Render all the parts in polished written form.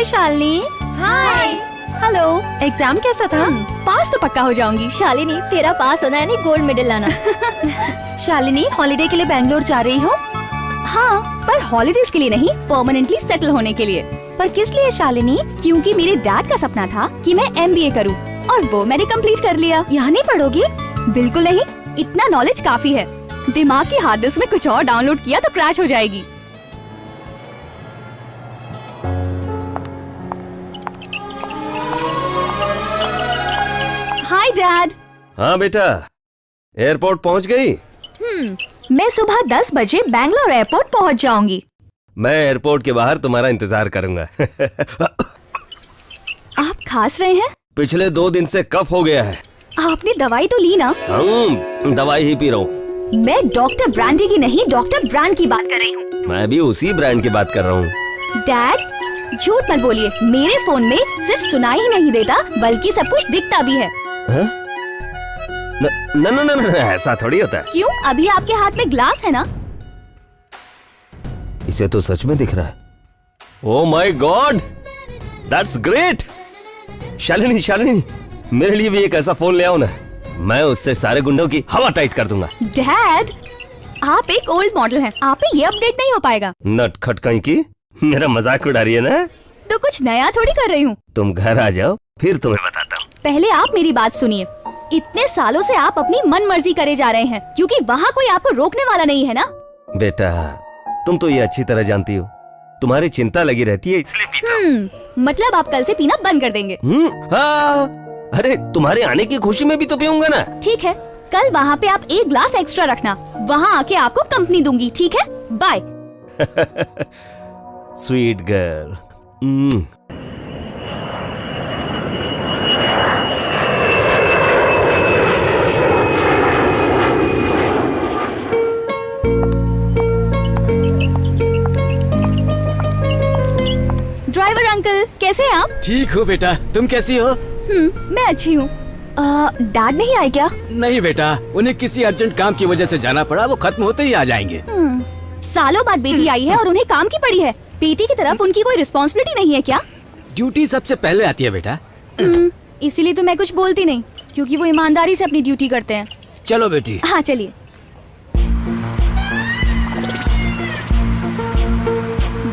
शालिनी। हाय। Hello. Exam कैसा था? पास तो पक्का हो जाऊंगी। शालिनी, तेरा पास होना है नहीं गोल्ड मेडल लाना। शालिनी, हॉलिडे के लिए बैंगलोर जा रही हो? हाँ, पर हॉलिडेज के लिए नहीं, परमानेंटली सेटल होने के लिए। पर किस लिए शालिनी? क्योंकि मेरे डैड का सपना था कि मैं MBA करूं और वो मैंने कंप्लीट कर लिया। यहाँ नहीं पढ़ोगी? बिल्कुल नहीं, इतना नॉलेज काफी है। दिमाग की हार्ड डिस्क में कुछ और डाउनलोड किया तो क्रैश हो जाएगी। Hi dad. हाँ बेटा, एयरपोर्ट पहुंच गई? मैं सुबह 10 बजे बैंगलोर एयरपोर्ट पहुंच जाऊंगी। मैं एयरपोर्ट के बाहर तुम्हारा इंतजार करूंगा। आप खांस रहे हैं? पिछले 2 दिन से कफ हो गया है। आपने दवाई तो ली ना? दवाई ही पी रहा हूँ। मैं डॉक्टर ब्रांडी की नहीं, डॉक्टर ब्रांड की बात कर रही हूँ। मैं भी उसी ब्रांड की बात कर रहा हूँ। डैड, झूठ मत बोलिए। मेरे फोन में सिर्फ सुनाई ही नहीं देता, बल्कि सब कुछ दिखता भी है। न, ऐसा थोड़ी होता है। क्यों? अभी आपके हाथ में ग्लास है ना? इसे तो सच में दिख रहा है। Oh my God, that's great. Shalini Shalini, मेरे लिए भी एक ऐसा फोन ले आओ ना। मैं उससे सारे गुंडों की हवा टाइट कर दूंगा। डैड, आप एक ओल्ड मॉडल हैं, आप पे ये अपडेट नहीं हो पाएगा। नटखट कहीं की, मेरा मजाक उड़ा रही है ना? तो कुछ नया थोड़ी कर रही हूँ। तुम घर आ जाओ, फिर तुम्हें बताता हूँ। पहले आप मेरी बात सुनिए। इतने सालों से आप अपनी मन मर्जी करे जा रहे हैं, क्योंकि वहाँ कोई आपको रोकने वाला नहीं है ना। बेटा, तुम तो ये अच्छी तरह जानती हो, तुम्हारी चिंता लगी रहती है इसलिए पीता मतलब आप कल से पीना बंद कर देंगे? हाँ, अरे तुम्हारे आने की खुशी में भी तो पीऊंगा ना। ठीक है, कल वहाँ पे आप 1 ग्लास एक्स्ट्रा रखना, वहाँ आके आपको कंपनी दूंगी, ठीक है? Bye. Sweet girl. Driver uncle, कैसे हैं आप? ठीक हो बेटा, तुम कैसी हो? मैं अच्छी हूँ। डैड नहीं आए क्या? नहीं बेटा, उन्हें किसी अर्जेंट काम की वजह से जाना पड़ा, वो खत्म होते ही आ जाएंगे। सालों बाद बेटी आई है और उन्हें काम की पड़ी है। बेटी की तरफ उनकी कोई रिस्पॉन्सिबिलिटी नहीं है क्या? ड्यूटी सबसे पहले आती है बेटा। इसीलिए तो मैं कुछ बोलती नहीं, क्योंकि वो ईमानदारी से अपनी ड्यूटी करते हैं। चलो बेटी। हाँ चलिए।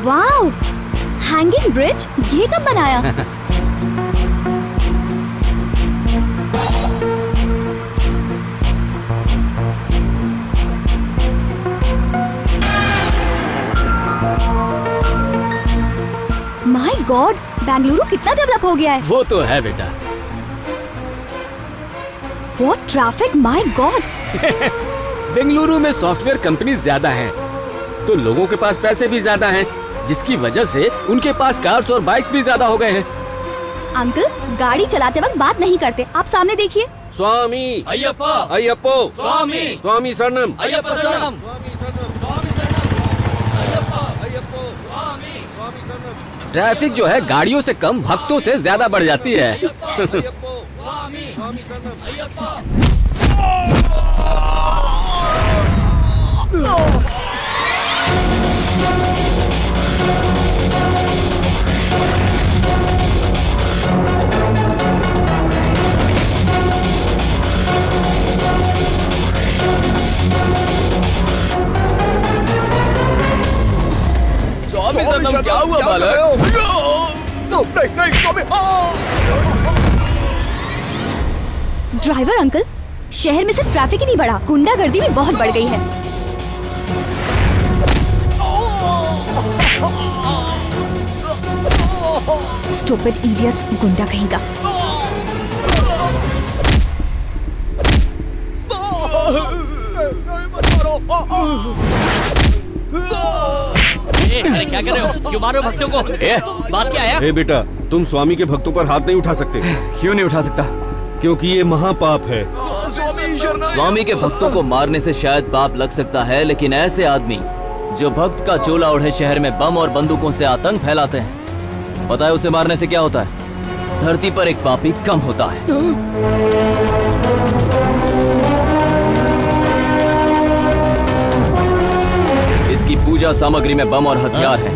वाओ, हैंगिंग ब्रिज, ये कब बनाया? माय गॉड, बेंगलुरु कितना डेवलप हो गया है। वो तो है बेटा। वो ट्रैफिक, माय गॉड। बेंगलुरु में सॉफ्टवेयर कंपनी ज्यादा हैं, तो लोगों के पास पैसे भी ज्यादा हैं, जिसकी वजह से उनके पास कार्स और बाइक्स भी ज्यादा हो गए हैं। अंकल, गाड़ी चलाते वक्त बात नहीं करते, आप सामने देखिए। स्वामी अय्यप्पा, अय्यप्पो, स्वामी स्वामी शरणम, अय्यप्पा शरणम, ट्रैफिक जो है गाड़ियों से कम भक्तों से ज्यादा बढ़ जाती है। स्वामी शरणम, क्या हुआ बालक? ड्राइवर अंकल, शहर में सिर्फ ट्रैफिक ही नहीं बढ़ा, गुंडागर्दी भी बहुत बढ़ गई है। स्टूपिड इडियट, गुंडा कहेगा। अरे क्या कर रहे हो? क्यों मारो भक्तों को? बात क्या है? बेटा, तुम स्वामी के भक्तों पर हाथ नहीं उठा सकते। क्यों नहीं उठा सकता? क्योंकि ये महापाप है। स्वामी के भक्तों को मारने से शायद पाप लग सकता है, लेकिन ऐसे आदमी जो भक्त का चोला ओढ़े शहर में बम और बंदूकों से आतंक फैलाते हैं, पता है उसे मारने से क्या होता है? धरती पर एक पापी कम होता है। इसकी पूजा सामग्री में बम और हथियार हैं।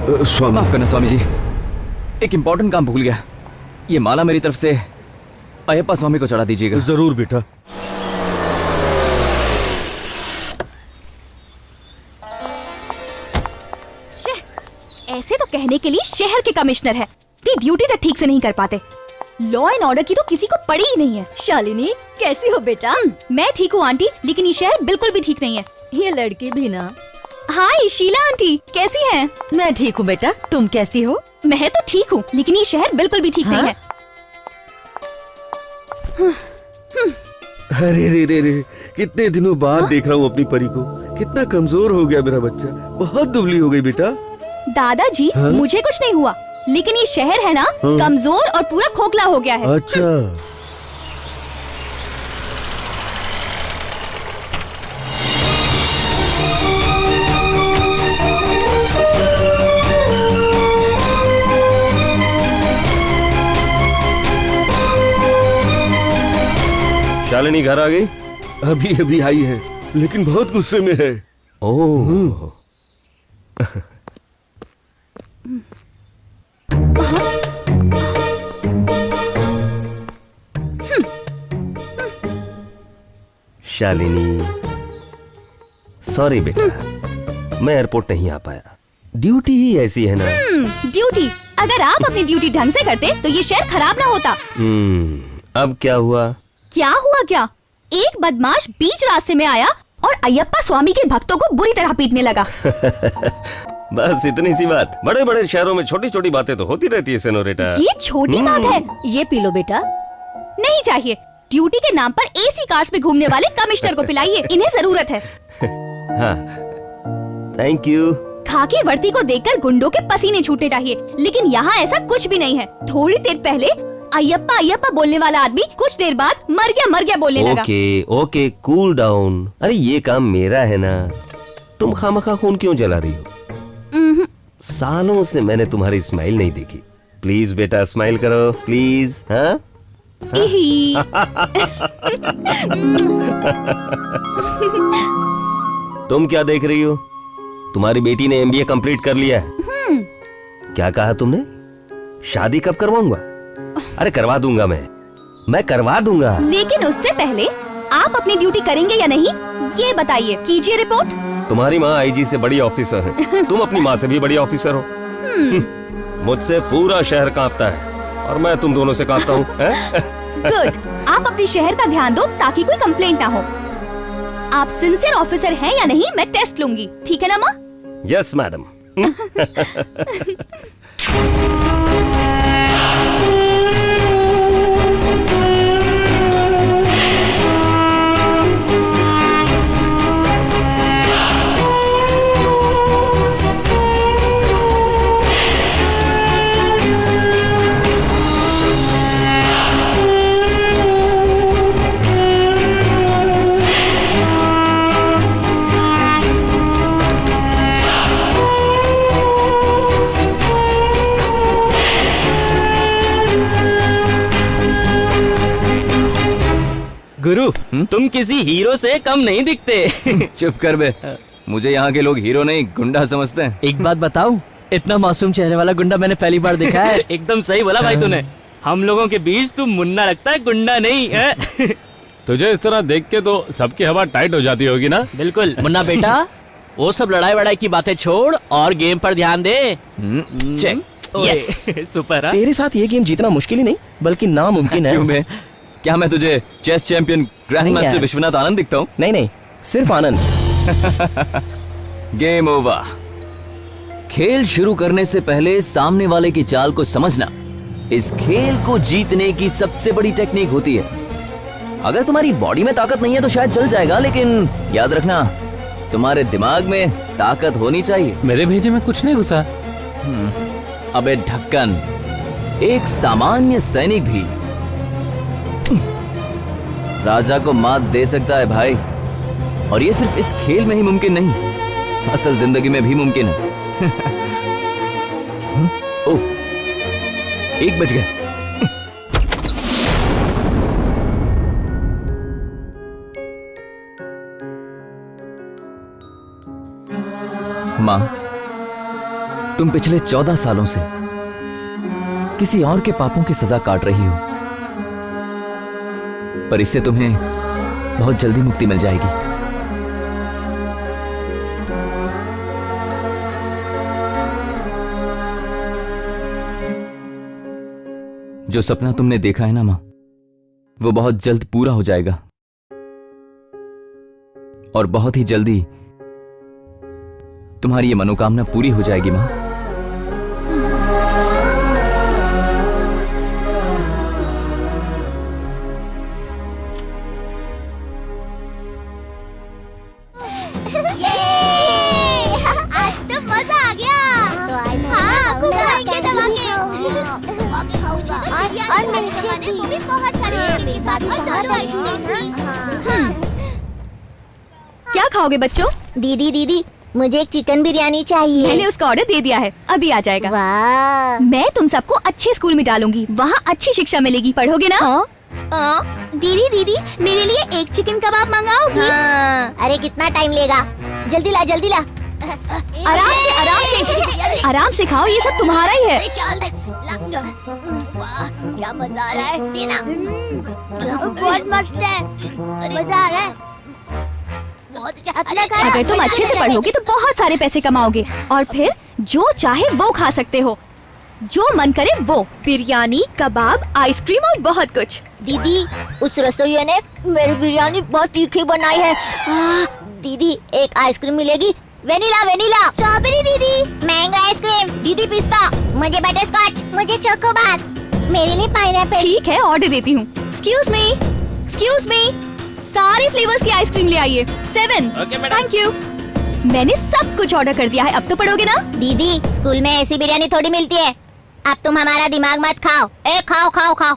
स्वामी माफ करना स्वामी जी, एक इम्पोर्टेंट काम भूल गया। ये माला मेरी तरफ से अयप्पा स्वामी को चढ़ा दीजिएगा। जरूर बेटा। ऐसे तो कहने के लिए शहर के कमिश्नर है, अपनी ड्यूटी तक ठीक से नहीं कर पाते। लॉ एंड ऑर्डर की तो किसी को पड़ी ही नहीं है। शालिनी कैसी हो बेटा? मैं ठीक हूँ आंटी, लेकिन ये शहर बिल्कुल भी ठीक नहीं है। ये लड़की भी ना। हाय शीला आंटी, कैसी हैं? मैं ठीक हूँ बेटा, तुम कैसी हो? मैं तो ठीक हूँ, लेकिन ये शहर बिल्कुल भी ठीक नहीं है। अरे रे रे रे, कितने दिनों बाद देख रहा हूँ अपनी परी को। कितना कमजोर हो गया मेरा बच्चा, बहुत दुबली हो गई बेटा। दादाजी, मुझे कुछ नहीं हुआ, लेकिन ये शहर है ना, कमजोर और पूरा खोखला हो गया है। अच्छा, शालिनी घर आ गई? अभी अभी आई है, लेकिन बहुत गुस्से में है। ओह, शालिनी सॉरी बेटा, मैं एयरपोर्ट नहीं आ पाया। ड्यूटी ही ऐसी है ना। ड्यूटी? अगर आप अपनी ड्यूटी ढंग से करते तो ये शहर खराब ना होता। अब क्या हुआ? क्या हुआ क्या? एक बदमाश बीच रास्ते में आया और अयप्पा स्वामी के भक्तों को बुरी तरह पीटने लगा। बस इतनी सी बात। बड़े बड़े शहरों में छोटी छोटी बातें तो होती रहती है सेनोरिटा। ये छोटी बात है? ये पी लो बेटा। नहीं चाहिए। ड्यूटी के नाम पर एसी कार्स में घूमने वाले कमिश्नर को पिलाइए, इन्हें जरूरत है। हाँ, थैंक यू। खाकी वर्दी को देखकर गुंडों के पसीने छूटने चाहिए, लेकिन यहाँ ऐसा कुछ भी नहीं है। थोड़ी देर पहले अयप्पा अयप्पा बोलने वाला आदमी कुछ देर बाद मर गया बोलने लगा। Okay okay, cool down. अरे ये काम मेरा है ना, तुम खामखा खून क्यों जला रही हो? सालों से मैंने तुम्हारी स्माइल नहीं देखी। प्लीज बेटा स्माइल करो प्लीज। हाँ इही। तुम क्या देख रही हो? तुम्हारी बेटी ने एमबीए कंप्लीट कर लिया है। क्या कहा तुमने? शादी कब करवाऊंगा? अरे करवा दूंगा, मैं करवा दूंगा। लेकिन उससे पहले आप अपनी ड्यूटी करेंगे या नहीं, ये बताइए। कीजिए रिपोर्ट। तुम्हारी माँ आईजी से बड़ी ऑफिसर है, तुम अपनी माँ से भी बड़ी ऑफिसर हो। मुझसे पूरा शहर कांपता है और मैं तुम दोनों से कांपता हूँ। गुड, आप अपने शहर का ध्यान दो ताकि कोई कंप्लेंट ना हो। आप सिंसियर ऑफिसर हैं या नहीं, मैं टेस्ट लूंगी, ठीक है ना माँ? Yes madam. गुरु, तुम किसी हीरो से कम नहीं दिखते। चुप कर बे, मुझे यहाँ के लोग हीरो नहीं गुंडा समझते हैं। एक बात बताऊं, इतना मासूम चेहरे वाला गुंडा मैंने पहली बार देखा है। एकदम सही बोला भाई तूने। हम लोगों के बीच तू मुन्ना लगता है, गुंडा नहीं है। तुझे इस तरह देख के तो सबकी हवा टाइट हो जाती होगी ना? बिल्कुल। मुन्ना बेटा, वो सब लड़ाई वड़ाई की बातें छोड़ और गेम पर ध्यान दे। चेक। Yes, super. तेरे साथ ये गेम जीतना मुश्किल ही नहीं बल्कि नामुमकिन है। क्यों बे? क्या मैं तुझे चेस चैंपियन ग्रैंड नहीं मास्टर यार। विश्वनाथ आनंद दिखता हूँ? नहीं, सिर्फ आनंद। Game over. खेल शुरू करने से पहले सामने वाले की चाल को समझना इस खेल को जीतने की सबसे बड़ी टेक्निक होती है। अगर तुम्हारी बॉडी में ताकत नहीं है तो शायद चल जाएगा, लेकिन याद रखना तुम्हारे दिमाग में ताकत होनी चाहिए। मेरे भेजे में कुछ नहीं घुसा। अबे ढक्कन, एक सामान्य सैनिक भी राजा को मात दे सकता है भाई, और ये सिर्फ इस खेल में ही मुमकिन नहीं, असल जिंदगी में भी मुमकिन है। ओह, 1 बज गया। माँ, तुम पिछले 14 सालों से किसी और के पापों की सजा काट रही हो, पर इससे तुम्हें बहुत जल्दी मुक्ति मिल जाएगी। जो सपना तुमने देखा है ना मां, वो बहुत जल्द पूरा हो जाएगा और बहुत ही जल्दी तुम्हारी ये मनोकामना पूरी हो जाएगी मां। आज तो मजा आ गया। हाँ, खूब खाएंगे दबा के। और मिल्कशेक भी बहुत सारे के साथ और दोनों आइसक्रीम। क्या खाओगे बच्चों? दीदी दीदी, मुझे एक चिकन बिरयानी चाहिए। मैंने उसका ऑर्डर दे दिया है, अभी आ जाएगा। वाह। मैं तुम सबको अच्छे स्कूल में डालूंगी, वहाँ अच्छी शिक्षा मिलेगी। पढ़ोगे ना? हाँ। दीदी दीदी, मेरे लिए एक चिकन कबाब मंगाओगी? हाँ। अरे कितना टाइम लेगा? जल्दी ला जल्दी ला। आराम से खाओ, ये सब तुम्हारा ही है। चल दे। वाह, क्या मजा आ रहा है। देना। बहुत मस्त है, मजा आ रहा है। अगर तुम अच्छे से पढ़ोगे तो बहुत सारे पैसे कमाओगे और फिर जो चाहे वो खा सकते हो, जो मन करे वो। बिरयानी, कबाब, आइसक्रीम और बहुत कुछ। दीदी, उस रसोइया ने मेरी बिरयानी बहुत तीखी बनाई है। दीदी, एक आइसक्रीम मिलेगी? Vanilla vanilla. स्ट्रॉबेरी दीदी। Mango ice cream. दीदी पिस्ता। मुझे बटर स्कॉच। मुझे चोकोबार। मेरे लिए पाइनएप्पल। ठीक है, ऑर्डर देती हूँ। एक्सक्यूज मी, सारे फ्लेवर्स की आइसक्रीम ले आइए। 7। Thank you. मैंने सब कुछ ऑर्डर कर दिया है, अब तो पढ़ोगे ना? दीदी, स्कूल में ऐसी बिरयानी थोड़ी मिलती है। अब तुम हमारा दिमाग मत खाओ। खाओ खाओ खाओ।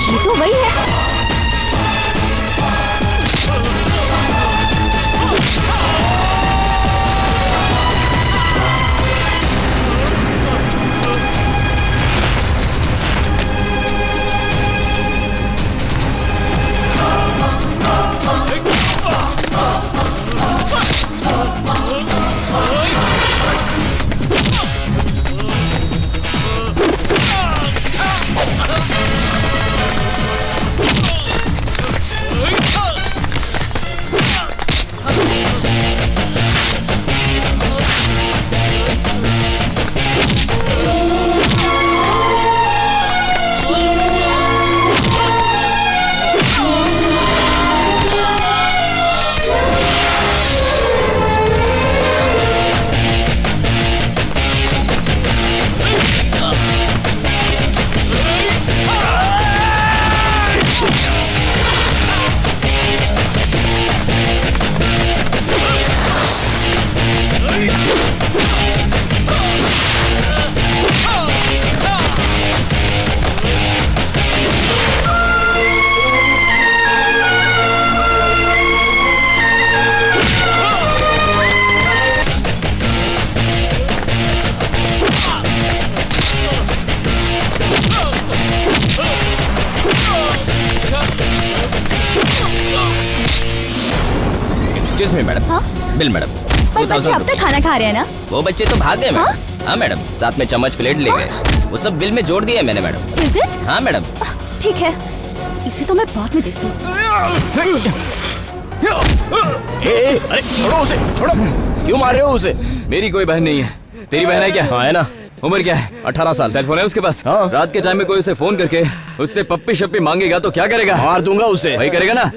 ये तो वही है। Excuse me madam. हाँ? Bill madam. पर बच्चे अब तक खाना खा रहे हैं ना? वो बच्चे तो भाग गए मैडम। हाँ मैडम, साथ में चम्मच प्लेट ले गए। वो सब बिल में जोड़ दिए मैंने मैडम। Is it? हाँ मैडम। ठीक है, इसे तो मैं बाद में देखती हूँ। अरे छोड़ो उसे, छोड़ो। क्यों मार रहे हो उसे? मेरी कोई बहन नहीं है। तेरी बहन है क्या? हाँ है ना। उम्र क्या है? 18 साल। सेल फोन है उसके पास? हाँ। रात के टाइम में कोई उसे फोन करके उससे पप्पी शप्पी मांगेगा तो क्या करेगा? मार दूंगा उसे। वही करेगा ना?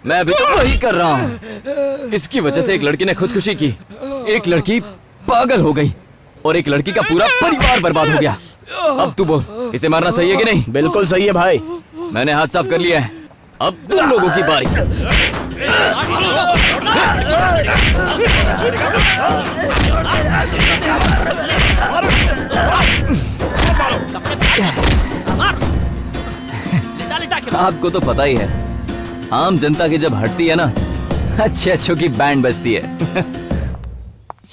मैं अभी तो वही कर रहा हूँ। इसकी वजह से एक लड़की ने खुदकुशी की, एक लड़की पागल हो गई और एक लड़की का पूरा परिवार बर्बाद हो गया। अब तू बोल, इसे मारना सही है कि नहीं? बिल्कुल सही है भाई। मैंने हाथ साफ कर लिया है, अब तुम लोगों की बारी। आपको तो पता ही है, आम जनता की जब हटती है ना अच्छे अच्छों की बैंड बजती है।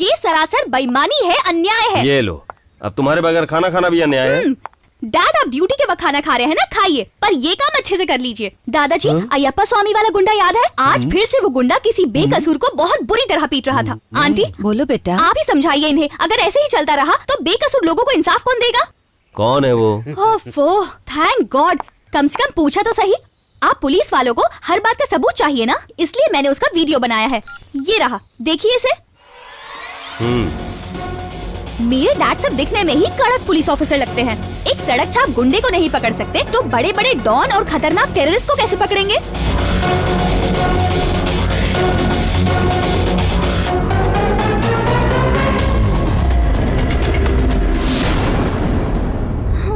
ये सरासर बेईमानी है, अन्याय है। ये लो, अब तुम्हारे बगैर खाना खाना भी अन्याय है। डैड, आप ड्यूटी के वक्त खाना खा रहे हैं ना, खाइए, पर ये काम अच्छे से कर लीजिए। दादाजी, अयप्पा स्वामी वाला गुंडा याद है? आज फिर से वो गुंडा किसी बेकसूर को बहुत बुरी तरह पीट रहा था। आंटी, बोलो बेटा। आप ही समझाइए इन्हें। अगर ऐसे ही चलता रहा तो बेकसूर लोगों को इंसाफ कौन देगा? कौन है वो? ओफो, थैंक गॉड, कम से कम पूछा तो सही। आप पुलिस वालों को हर बात का सबूत चाहिए ना, इसलिए मैंने उसका वीडियो बनाया है। ये रहा, देखिए इसे। मेरे डैड सब दिखने में ही कड़क पुलिस ऑफिसर लगते हैं। एक सड़क छाप गुंडे को नहीं पकड़ सकते तो बड़े बड़े डॉन और खतरनाक टेररिस्ट को कैसे पकड़ेंगे?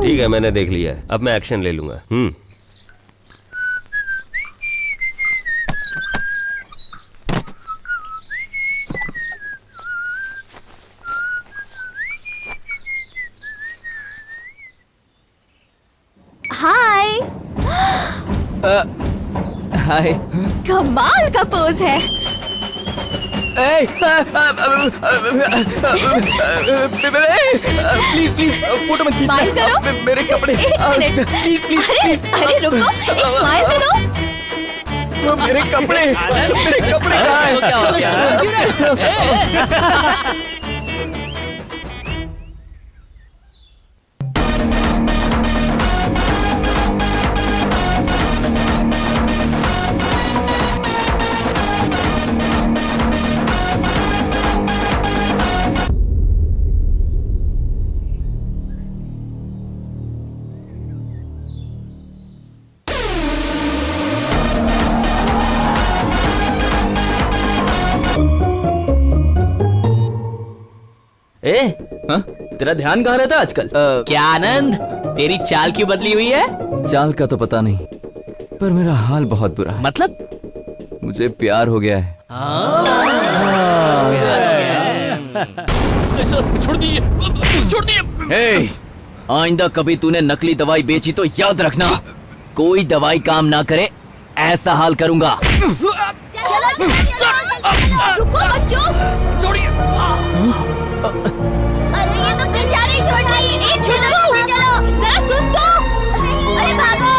ठीक है, मैंने देख लिया है, अब मैं एक्शन ले लूंगा। हाय। हाय। कमाल का पोज है। प्लीज प्लीज फोटो मत स्माइल करो। मेरे कपड़े। एक मिनट। Please please please. अरे रुको, एक स्माइल दे दो। मेरे कपड़े कहाँ हैं? हाँ? तेरा ध्यान कहाँ रहता है आजकल? क्या आनंद, तेरी चाल क्यों बदली हुई है? चाल का तो पता नहीं, पर मेरा हाल बहुत बुरा है। मतलब? मुझे प्यार हो गया है। छोड़ दीजिए। हे, आइंदा कभी तूने नकली दवाई बेची तो याद रखना, कोई दवाई काम ना करे ऐसा हाल करूंगा। रुको बच्चों, छोड़िए। अरे ये तो बेचारी छोड़ रही है। चलो जरा सुन तो। अरे भागो।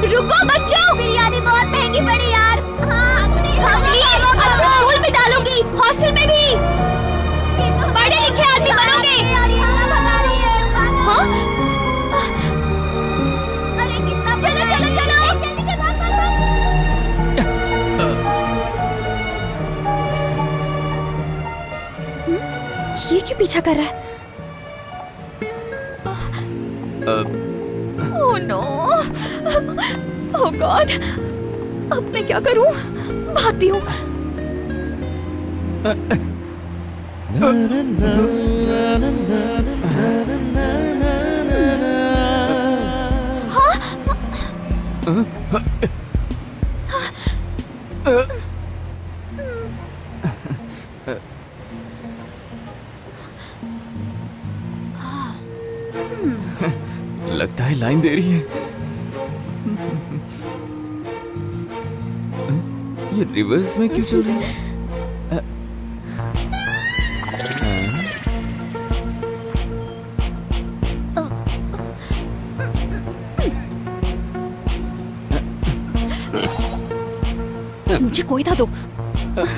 रुको बच्चों, बिरयानी बहुत महंगी पड़ी यार। हाँ, प्लीज, अच्छा स्कूल में डालूंगी, हॉस्टल में भी। पढ़े लिखे आदमी बनोगे। हाँ? अरे कितना चलो जल्दी से भाग। ये क्यों पीछा कर रहा है? ओह नो, ओह गॉड, अब मैं क्या करूं? भागती हूँ। लगता है लाइन दे रही है। ये रिवर्स में क्यों चल रही है? मुझे कोयता दो।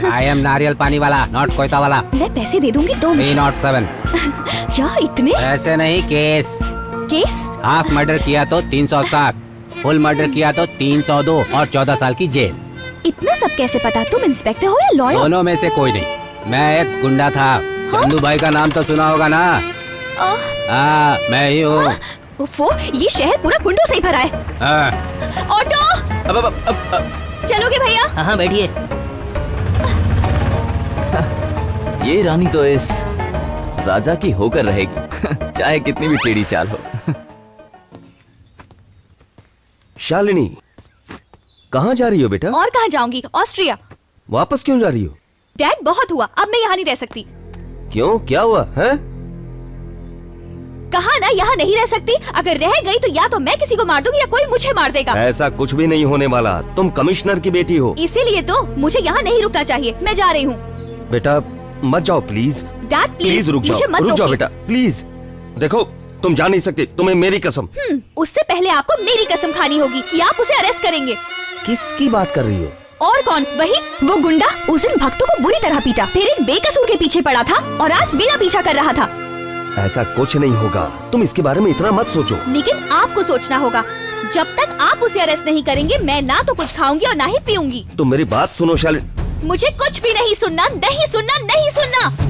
आई एम नारियल पानी वाला, नॉट कोयता वाला। मैं पैसे दे दूंगी, 2 मिनट। 307। क्या इतने? ऐसे नहीं, केस। केस? हाफ मर्डर किया तो 307, फुल मर्डर किया तो 302 और 14 साल की जेल। इतना सब कैसे पता? तुम इंस्पेक्टर हो या लॉयर? दोनों में से कोई नहीं। मैं एक गुंडा था। चंदू भाई का नाम तो सुना होगा ना? हाँ, मैं ही हूँ। उफ़ो, ये शहर पूरा गुंडों से ही भरा है। ऑटो, चलोगे भैया? हाँ बैठिए। ये रानी तो इस राजा की होकर रहेगी, चाहे कितनी भी टेढ़ी चाल हो। शालिनी, कहाँ जा रही हो बेटा? और कहाँ जाऊंगी? ऑस्ट्रिया। वापस क्यों जा रही हो? डैड, बहुत हुआ, अब मैं यहाँ नहीं रह सकती। क्यों, क्या हुआ है? कहा ना यहाँ नहीं रह सकती। अगर रह गई तो या तो मैं किसी को मार दूंगी या कोई मुझे मार देगा। ऐसा कुछ भी नहीं होने वाला, तुम कमिश्नर की बेटी हो। इसीलिए तो मुझे यहाँ नहीं रुकना चाहिए। मैं जा रही हूँ। बेटा मत जाओ प्लीज। डैड प्लीज रुक मुझे जाओ, मत रुक जाओ रोकिए। बेटा प्लीज। देखो तुम जा नहीं सकते, तुम्हें मेरी कसम। उससे पहले आपको मेरी कसम खानी होगी कि आप उसे अरेस्ट करेंगे। किसकी बात कर रही हो? और कौन? वही वो गुंडा उस दिन भक्तों को बुरी तरह पीटा, फिर एक बेकसूर के पीछे पड़ा था और आज बिना पीछा कर रहा था। ऐसा कुछ नहीं होगा, तुम इसके बारे में इतना मत सोचो। लेकिन आपको सोचना होगा। जब तक आप उसे अरेस्ट नहीं करेंगे मैं ना तो कुछ खाऊंगी और ना ही पीऊंगी। तुम मेरी बात सुनो शालिनी। मुझे कुछ भी नहीं सुनना, नहीं सुनना, नहीं सुनना।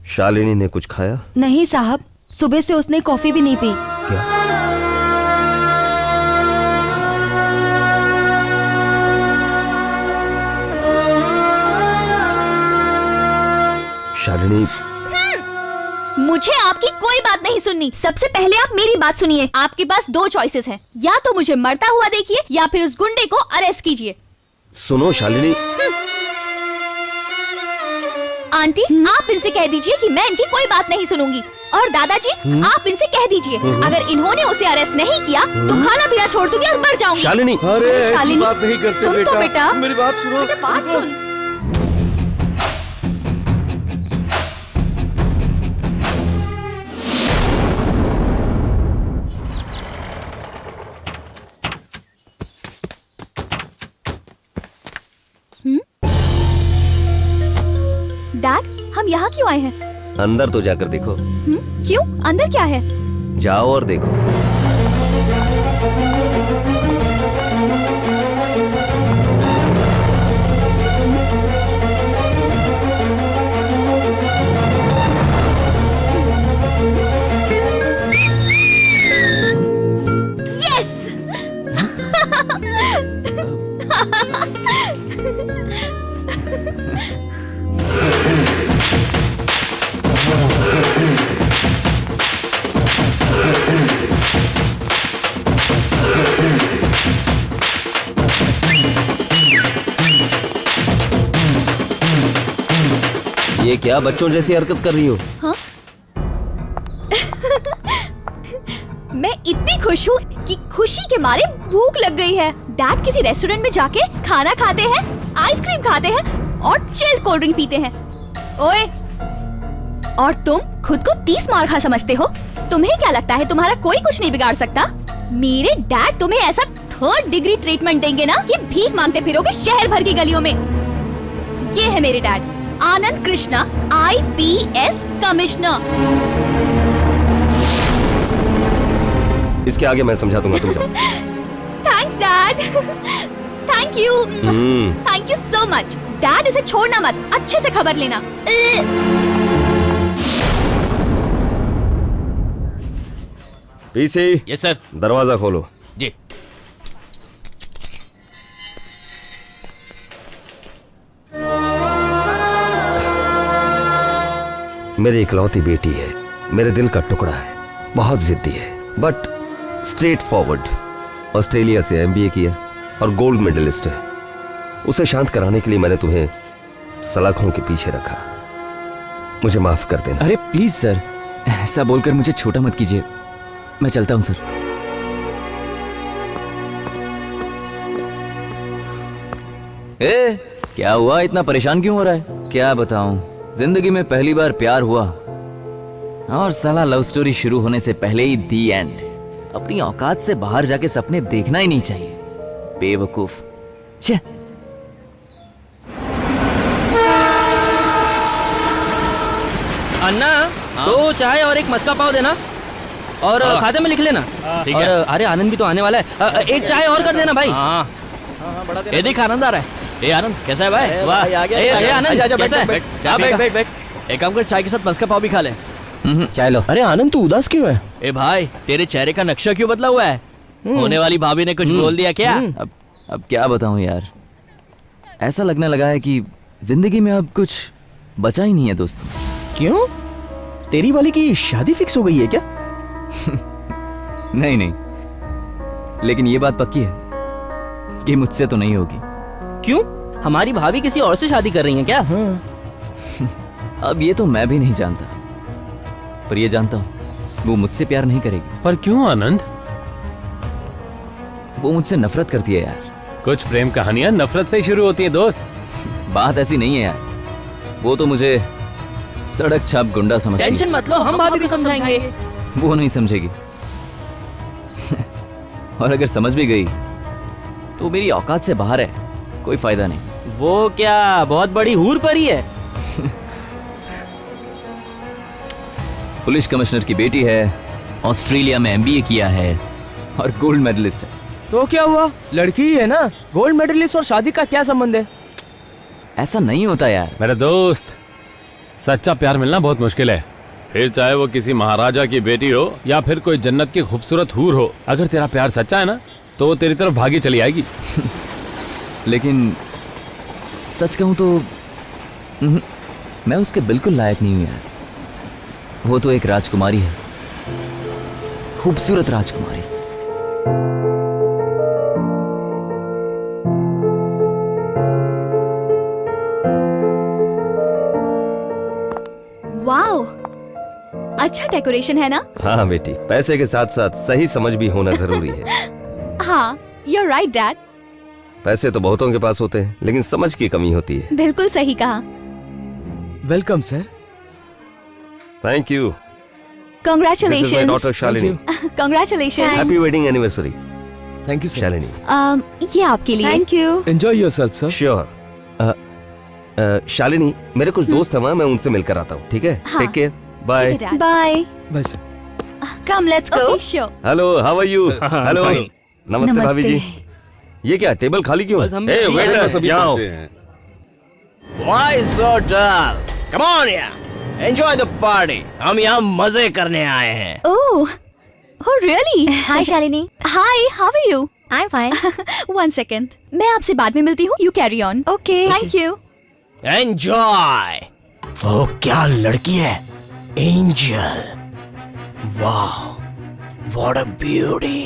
शालिनी ने कुछ खाया? नहीं साहब, सुबह से उसने कॉफी भी नहीं पी। क्या? शालिनी मुझे आपकी कोई बात नहीं सुननी। सबसे पहले आप मेरी बात सुनिए। आपके पास दो चॉइसेस हैं, या तो मुझे मरता हुआ देखिए या फिर उस गुंडे को अरेस्ट कीजिए। सुनो शालिनी। आंटी आप इनसे कह दीजिए कि मैं इनकी कोई बात नहीं सुनूंगी। और दादाजी आप इनसे कह दीजिए अगर इन्होंने उसे अरेस्ट नहीं किया तो खाना पीना छोड़ दूंगी और मर जाऊंगी। शालिनी अरे ऐसी शालिनी, बात नहीं करते सुन तो बेटा। बेटा। मेरी बात सुनो। बेटा, बात रुको। सुन। डैड हम यहाँ क्यों आए हैं? अंदर तो जाकर देखो। क्यों? अंदर क्या है? जाओ और देखो। यस! ये क्या बच्चों जैसी हरकत कर रही हो? हाँ? मैं इतनी खुश हूँ कि खुशी के मारे भूख लग गई है। डैड किसी रेस्टोरेंट में जाके खाना खाते हैं, आइसक्रीम खाते हैं और चिल्ड कोल्ड ड्रिंक पीते हैं। ओए, और तुम खुद को 30 मार्का समझते हो? तुम्हें क्या लगता है तुम्हारा कोई कुछ नहीं बिगाड़ सकता? मेरे डैड तुम्हें ऐसा 3rd डिग्री ट्रीटमेंट देंगे ना कि भीख मांगते फिरोगे शहर भर की गलियों में। ये है मेरे डैड, आनंद कृष्णा, IPS कमिश्नर। इसके आगे मैं समझा दूंगा, तुम जाओ। Thanks dad. Thank you. Thank you so much. Dad इसे छोड़ना मत, अच्छे से खबर लेना। पीसी। Yes sir. दरवाजा खोलो। जी। मेरी इकलौती बेटी है, मेरे दिल का टुकड़ा है, बहुत जिद्दी है बट स्ट्रेट फॉरवर्ड। ऑस्ट्रेलिया से MBA किया और गोल्ड मेडलिस्ट है। उसे शांत कराने के लिए मैंने तुम्हें सलाखों के पीछे रखा। मुझे माफ कर देना। अरे प्लीज सर, ऐसा बोलकर मुझे छोटा मत कीजिए। मैं चलता हूं सर। ए, क्या हुआ? इतना परेशान क्यों हो रहा है? क्या बताऊं, जिंदगी में पहली बार प्यार हुआ और साला लव स्टोरी शुरू होने से पहले ही दी एंड। अपनी औकात से बाहर जाके सपने देखना ही नहीं चाहिए, बेवकूफ। छे। अन्ना, 2 चाय और 1 मस्का पाव देना और खाते में लिख लेना। ठीक और है। अरे आनंद भी तो आने वाला है, 1 चाय और कर देना भाई। हाँ। ये देख आनंद आ रहा है। ए आनंद कैसा है भाई? वाह। आ गया, ए आनंद कैसा है? बैठ। एक काम कर, चाय के साथ मस्का पाव भी खा ले। चाय लो। अरे आनंद तू उदास क्यों है? ए भाई, तेरे चेहरे का नक्शा क्यों बदला हुआ है? होने वाली भाभी ने कुछ बोल दिया क्या? अब क्या बताऊं यार, ऐसा लगने लगा है कि जिंदगी में अब कुछ बचा ही नहीं है दोस्तों। क्यों? तेरी वाली की शादी फिक्स हो गई है क्या? नहीं नहीं, लेकिन ये बात पक्की है कि मुझसे तो नहीं होगी। क्यों? हमारी भाभी किसी और से शादी कर रही हैं क्या? अब ये तो मैं भी नहीं जानता, पर ये जानता हूँ वो मुझसे प्यार नहीं करेगी। पर क्यों आनंद? वो मुझसे नफरत करती है यार। कुछ प्रेम कहानियां नफरत से ही शुरू होती हैं दोस्त। बात ऐसी नहीं है यार, वो तो मुझे सड़क छाप गुंडा समझती है। टेंशन मत लो, हम भाभी को समझाएंगे। वो नहीं समझेगी और अगर समझ भी गई तो मेरी औकात से बाहर है, कोई फायदा नहीं। वो क्या बहुत बड़ी हूर परी है? पुलिस कमिश्नर की बेटी है, ऑस्ट्रेलिया में एमबीए किया है और गोल्ड मेडलिस्ट है। तो क्या हुआ, लड़की ही है ना, गोल्ड मेडलिस्ट और शादी का क्या संबंध है? ऐसा नहीं होता यार। मेरे दोस्त, सच्चा प्यार मिलना बहुत मुश्किल है, फिर चाहे वो किसी महाराजा की बेटी हो या फिर कोई जन्नत की खूबसूरत हूर हो। अगर तेरा प्यार सच्चा है ना तो वो तेरी तरफ भागी चली आएगी। लेकिन सच कहूं तो मैं उसके बिल्कुल लायक नहीं हूं यार। वो तो एक राजकुमारी है, खूबसूरत राजकुमारी। वाओ, अच्छा डेकोरेशन है ना? हाँ बेटी, पैसे के साथ साथ सही समझ भी होना जरूरी है। हाँ, you're right, Dad. पैसे तो बहुतों के पास होते हैं, लेकिन समझ की कमी होती है। बिल्कुल सही कहा। Welcome sir. Thank you. Congratulations. Daughter Shalini. Congratulations. Happy wedding anniversary thank you sir. Shalini. ये आपके लिए। Thank you. Enjoy yourself sir. Sure. Shalini, मेरे कुछ दोस्त हैं वहाँ, मैं उनसे मिलकर आता हूँ, ठीक है? हाँ। Take care, bye. ठीक है, Dad. Bye. Bye sir. Come let's go. Okay, sure. Hello, how are you? Hello, fine. नमस्ते भाभी जी। ये क्या टेबल खाली क्यों है? हम ए भी- वेटर, सभी यहाँ आओ। पहुंचे हैं। Why so dull? Come on यार, enjoy the party. हम यहाँ मजे करने आए हैं। Oh, really? Hi Shalini. Hi, how are you? I'm fine. One second. मैं आपसे बाद में मिलती हूँ. You carry on. Okay. Thank you. Enjoy. ओह क्या लड़की है, एंजल। वाह, what a beauty.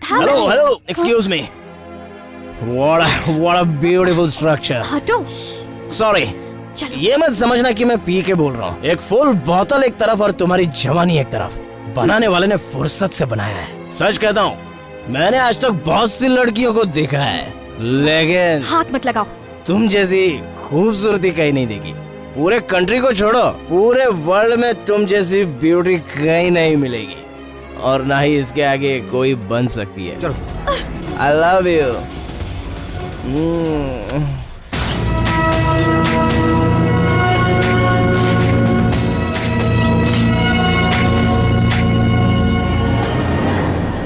Hello, excuse me. What a beautiful structure. हटो. Sorry. चलो. ये मत समझना कि मैं पी के बोल रहा हूँ। एक फुल बोतल एक तरफ और तुम्हारी जवानी एक तरफ। बनाने वाले ने फुर्सत से बनाया है। सच कहता हूँ, मैंने आज तक बहुत सी लड़कियों को देखा है, लेकिन हाथ मत लगाओ. तुम जैसी खूबसूरती कहीं नहीं देखी। पूरे कंट्री को छोड़ो, पूरे वर्ल्ड में तुम जैसी ब्यूटी कहीं नहीं मिलेगी, और ना ही इसके आगे कोई बन सकती है। I love you.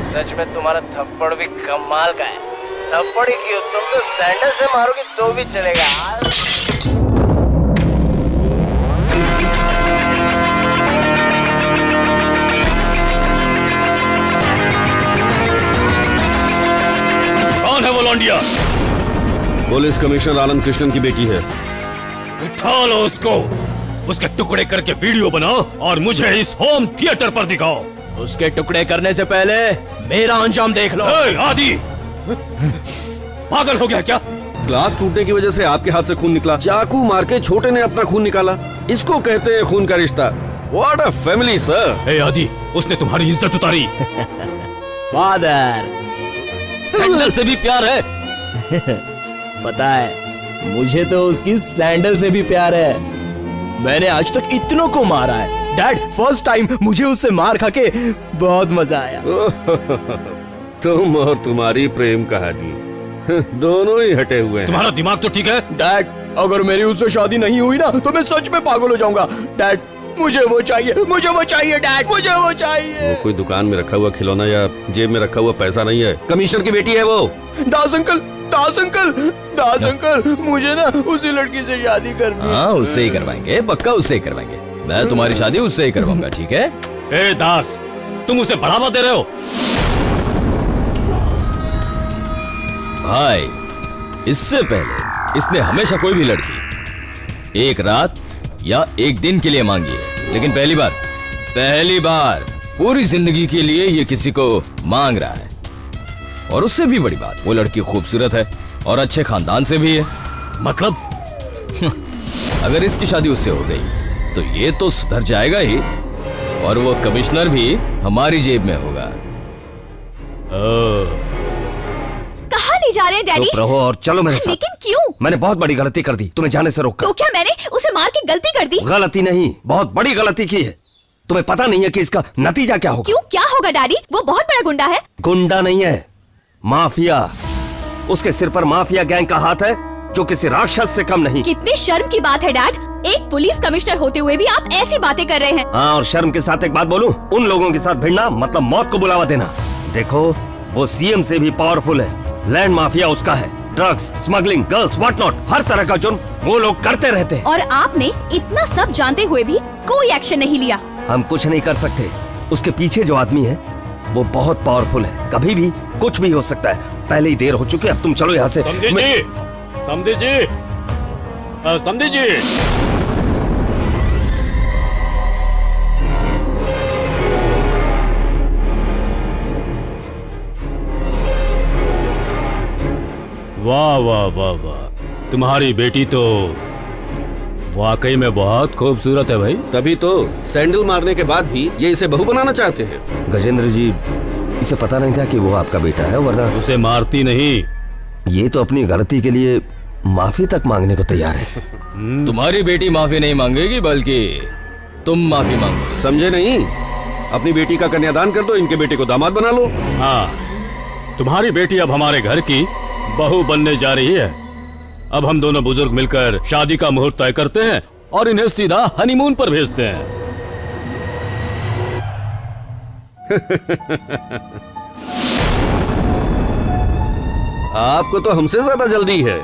सच में तुम्हारा थप्पड़ भी कमाल का है। थप्पड़ ही क्यों, तुम तो सैंडल से मारोगे तो भी चलेगा। कौन है वो लौंडिया? पुलिस कमिश्नर आनंद कृष्णन की बेटी है। उठा लो उसको, उसके टुकड़े करके वीडियो बनाओ और मुझे इस होम थिएटर पर दिखाओ। उसके टुकड़े करने से पहले मेरा अंजाम देख लो। ए, आदि पागल हो गया क्या? ग्लास टूटने की वजह से आपके हाथ से खून निकला, चाकू मार के छोटे ने अपना खून निकाला। इसको कहते हैं खून का रिश्ता। What a family, sir. ए आदि, उसने तुम्हारी इज्जत उतारी। फादर, सैंडल से भी प्यार है। पता है, मुझे तो उसकी सैंडल से भी प्यार है। मैंने आज तक इतनों को मारा है। डैड, फर्स्ट टाइम मुझे उससे मार खा के बहुत मजा आया। तुम और तुम्हारी प्रेम कहानी दोनों ही हटे हुए हैं। तुम्हारा दिमाग तो ठीक है? डैड, अगर मेरी उससे शादी नहीं हुई ना तो मैं सच में पागल हो जाऊंगा। डैड, मुझे वो चाहिए, मुझे वो चाहिए। डैड, मुझे वो चाहिए। वो कोई दुकान में रखा हुआ खिलौना या जेब में रखा हुआ पैसा नहीं है। कमिश्नर की बेटी है वो। दास अंकल, दास अंकल, दास अंकल, मुझे ना उसी लड़की से शादी करनी है। हाँ, उससे ही करवाएंगे, पक्का उससे ही करवाएंगे। मैं तुम्हारी शादी उससे ही करवाऊंगा, ठीक है? ए दास, तुम उसे बढ़ावा दे रहे हो। भाई, इससे पहले इसने हमेशा कोई भी लड़की एक रात या एक दिन के लिए मांगिए, लेकिन पहली बार पूरी जिंदगी के लिए ये किसी को मांग रहा है। और उससे भी बड़ी बात, वो लड़की खूबसूरत है और अच्छे खानदान से भी है। मतलब अगर इसकी शादी उससे हो गई तो ये तो सुधर जाएगा ही, और वो कमिश्नर भी हमारी जेब में होगा। कहाँ ले जा रहे हैं डैडी? चुप रहो और चलो मेरे साथ। लेकिन क्यों? मैंने बहुत बड़ी गलती कर दी तुम्हें जाने से रोका। तो क्या मैंने उसे मार के गलती कर दी? गलती नहीं, बहुत बड़ी गलती की है। तुम्हें पता नहीं है कि इसका नतीजा क्या होगा? क्यों, क्या होगा डैडी? वो बहुत बड़ा गुंडा है। गुंडा नहीं है, माफिया। उसके सिर पर माफिया गैंग का हाथ है जो किसी राक्षस से कम नहीं। कितनी शर्म की बात है डैड, एक पुलिस कमिश्नर होते हुए भी आप ऐसी बातें कर रहे हैं। हाँ, और शर्म के साथ एक बात बोलूं, उन लोगों के साथ भिड़ना मतलब मौत को बुलावा देना। देखो, वो सीएम से भी पावरफुल है। लैंड माफिया उसका है। Drugs, smuggling, girls, what not, हर तरह का जुर्म वो लोग करते रहते हैं। और आपने इतना सब जानते हुए भी कोई एक्शन नहीं लिया। हम कुछ नहीं कर सकते। उसके पीछे जो आदमी है वो बहुत पावरफुल है, कभी भी कुछ भी हो सकता है। पहले ही देर हो चुकी है, अब तुम चलो यहाँ से। समझे जी। वाह वाह वाह वाह, तुम्हारी बेटी तो वाकई में बहुत खूबसूरत है भाई। तभी तो सैंडल मारने के बाद भी ये इसे बहू बनाना चाहते हैं। गजेंद्र जी, इसे पता नहीं था कि वो आपका बेटा है, वरना उसे मारती नहीं। ये तो अपनी गलती के लिए माफी तक मांगने को तैयार है। तुम्हारी बेटी माफी नहीं मांगेगी, बल्कि तुम माफी मांगो। समझे नहीं? अपनी बेटी का कन्यादान कर दो, इनके बेटे को दामाद बना लो। हाँ, तुम्हारी बेटी अब हमारे घर की बहू बनने जा रही है। अब हम दोनों बुजुर्ग मिलकर शादी का मुहूर्त तय करते हैं और इन्हें सीधा हनीमून पर भेजते हैं। आपको तो हमसे ज्यादा जल्दी है।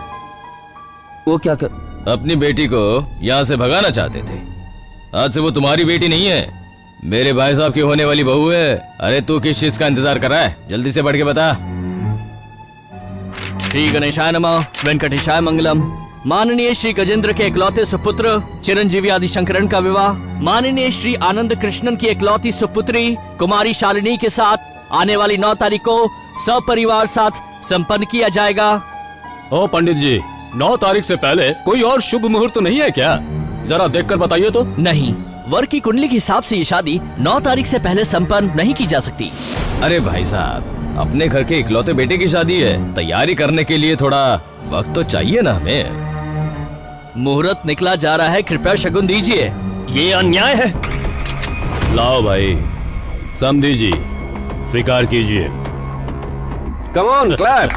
वो क्या कर... अपनी बेटी को यहाँ से भगाना चाहते थे। आज से वो तुम्हारी बेटी नहीं है, मेरे भाई साहब की होने वाली बहू है। अरे तू किस चीज का इंतजार कर रहा है? जल्दी से बढ़ के बता। श्री गणेशाय नमः, वेंकटेशाय मंगलम। माननीय श्री गजेंद्र के इकलौते सुपुत्र चिरंजीवी आदि शंकरन का विवाह माननीय श्री आनंद कृष्णन की इकलौती सुपुत्री कुमारी शालिनी के साथ आने वाली 9 तारीख को सपरिवार साथ संपन्न किया जाएगा। ओ पंडित जी, 9 तारीख से पहले कोई और शुभ मुहूर्त तो नहीं है क्या? जरा देखकर बताइए तो। नहीं, वर की कुंडली के हिसाब से ये शादी 9 तारीख से पहले संपन्न नहीं की जा सकती। अरे भाई साहब, अपने घर के इकलौते बेटे की शादी है, तैयारी करने के लिए थोड़ा वक्त तो चाहिए ना हमें। मुहूर्त निकला जा रहा है, कृपया शगुन दीजिए। ये अन्याय है। लाओ भाई, समधी जी स्वीकार कीजिए। Come on, clap.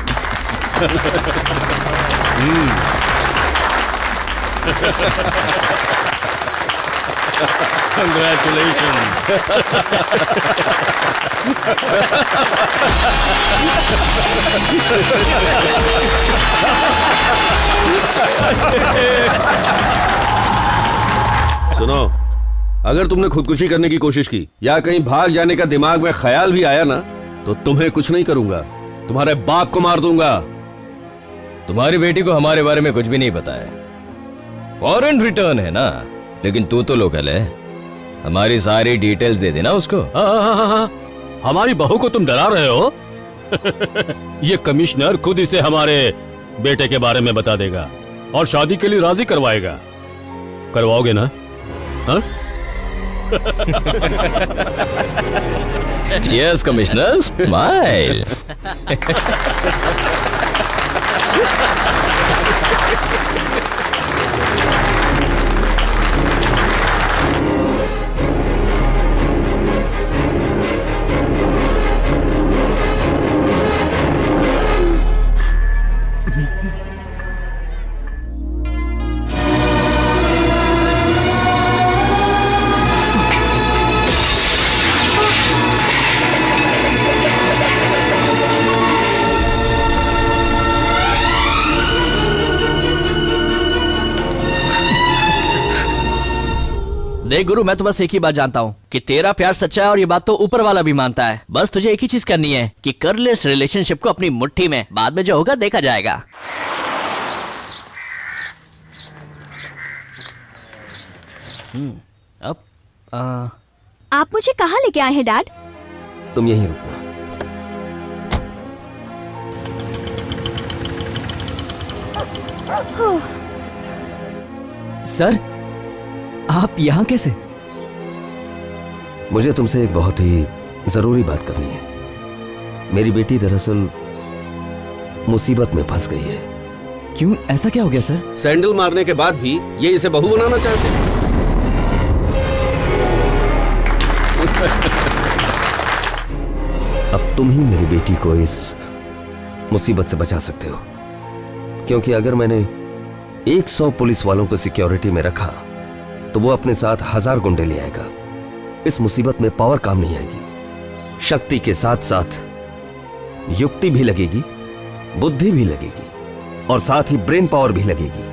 सुनो, अगर तुमने खुदकुशी करने की कोशिश की या कहीं भाग जाने का दिमाग में ख्याल भी आया ना, तो तुम्हें कुछ नहीं करूंगा, तुम्हारे बाप को मार दूंगा। तुम्हारी बेटी को हमारे बारे में कुछ भी नहीं पता है। फॉरेन रिटर्न है ना, लेकिन तू तो लोकल है। हमारी सारी डिटेल्स दे देना उसको। हमारी बहू को तुम डरा रहे हो? ये कमिश्नर खुद इसे हमारे बेटे के बारे में बता देगा और शादी के लिए राजी करवाएगा। करवाओगे ना? हाँ? Cheers, commissioner, smile. देख गुरु, मैं तो बस एक ही बात जानता हूँ कि तेरा प्यार सच्चा है और ये बात तो ऊपर वाला भी मानता है। बस तुझे एक ही चीज करनी है कि कर ले इस रिलेशनशिप को अपनी मुट्ठी में, बाद में जो होगा देखा जाएगा। अब आप मुझे कहाँ लेके आए हैं डैड? तुम यहीं रुकना। सर, आप यहाँ कैसे? मुझे तुमसे एक बहुत ही जरूरी बात करनी है। मेरी बेटी दरअसल मुसीबत में फंस गई है। क्यों, ऐसा क्या हो गया सर? सैंडल मारने के बाद भी ये इसे बहू बनाना चाहते हैं। अब तुम ही मेरी बेटी को इस मुसीबत से बचा सकते हो, क्योंकि अगर मैंने 100 पुलिस वालों को सिक्योरिटी में रखा तो वो अपने साथ 1000 गुंडे ले आएगा। इस मुसीबत में पावर काम नहीं आएगी, शक्ति के साथ साथ युक्ति भी लगेगी, बुद्धि भी लगेगी और साथ ही ब्रेन पावर भी लगेगी,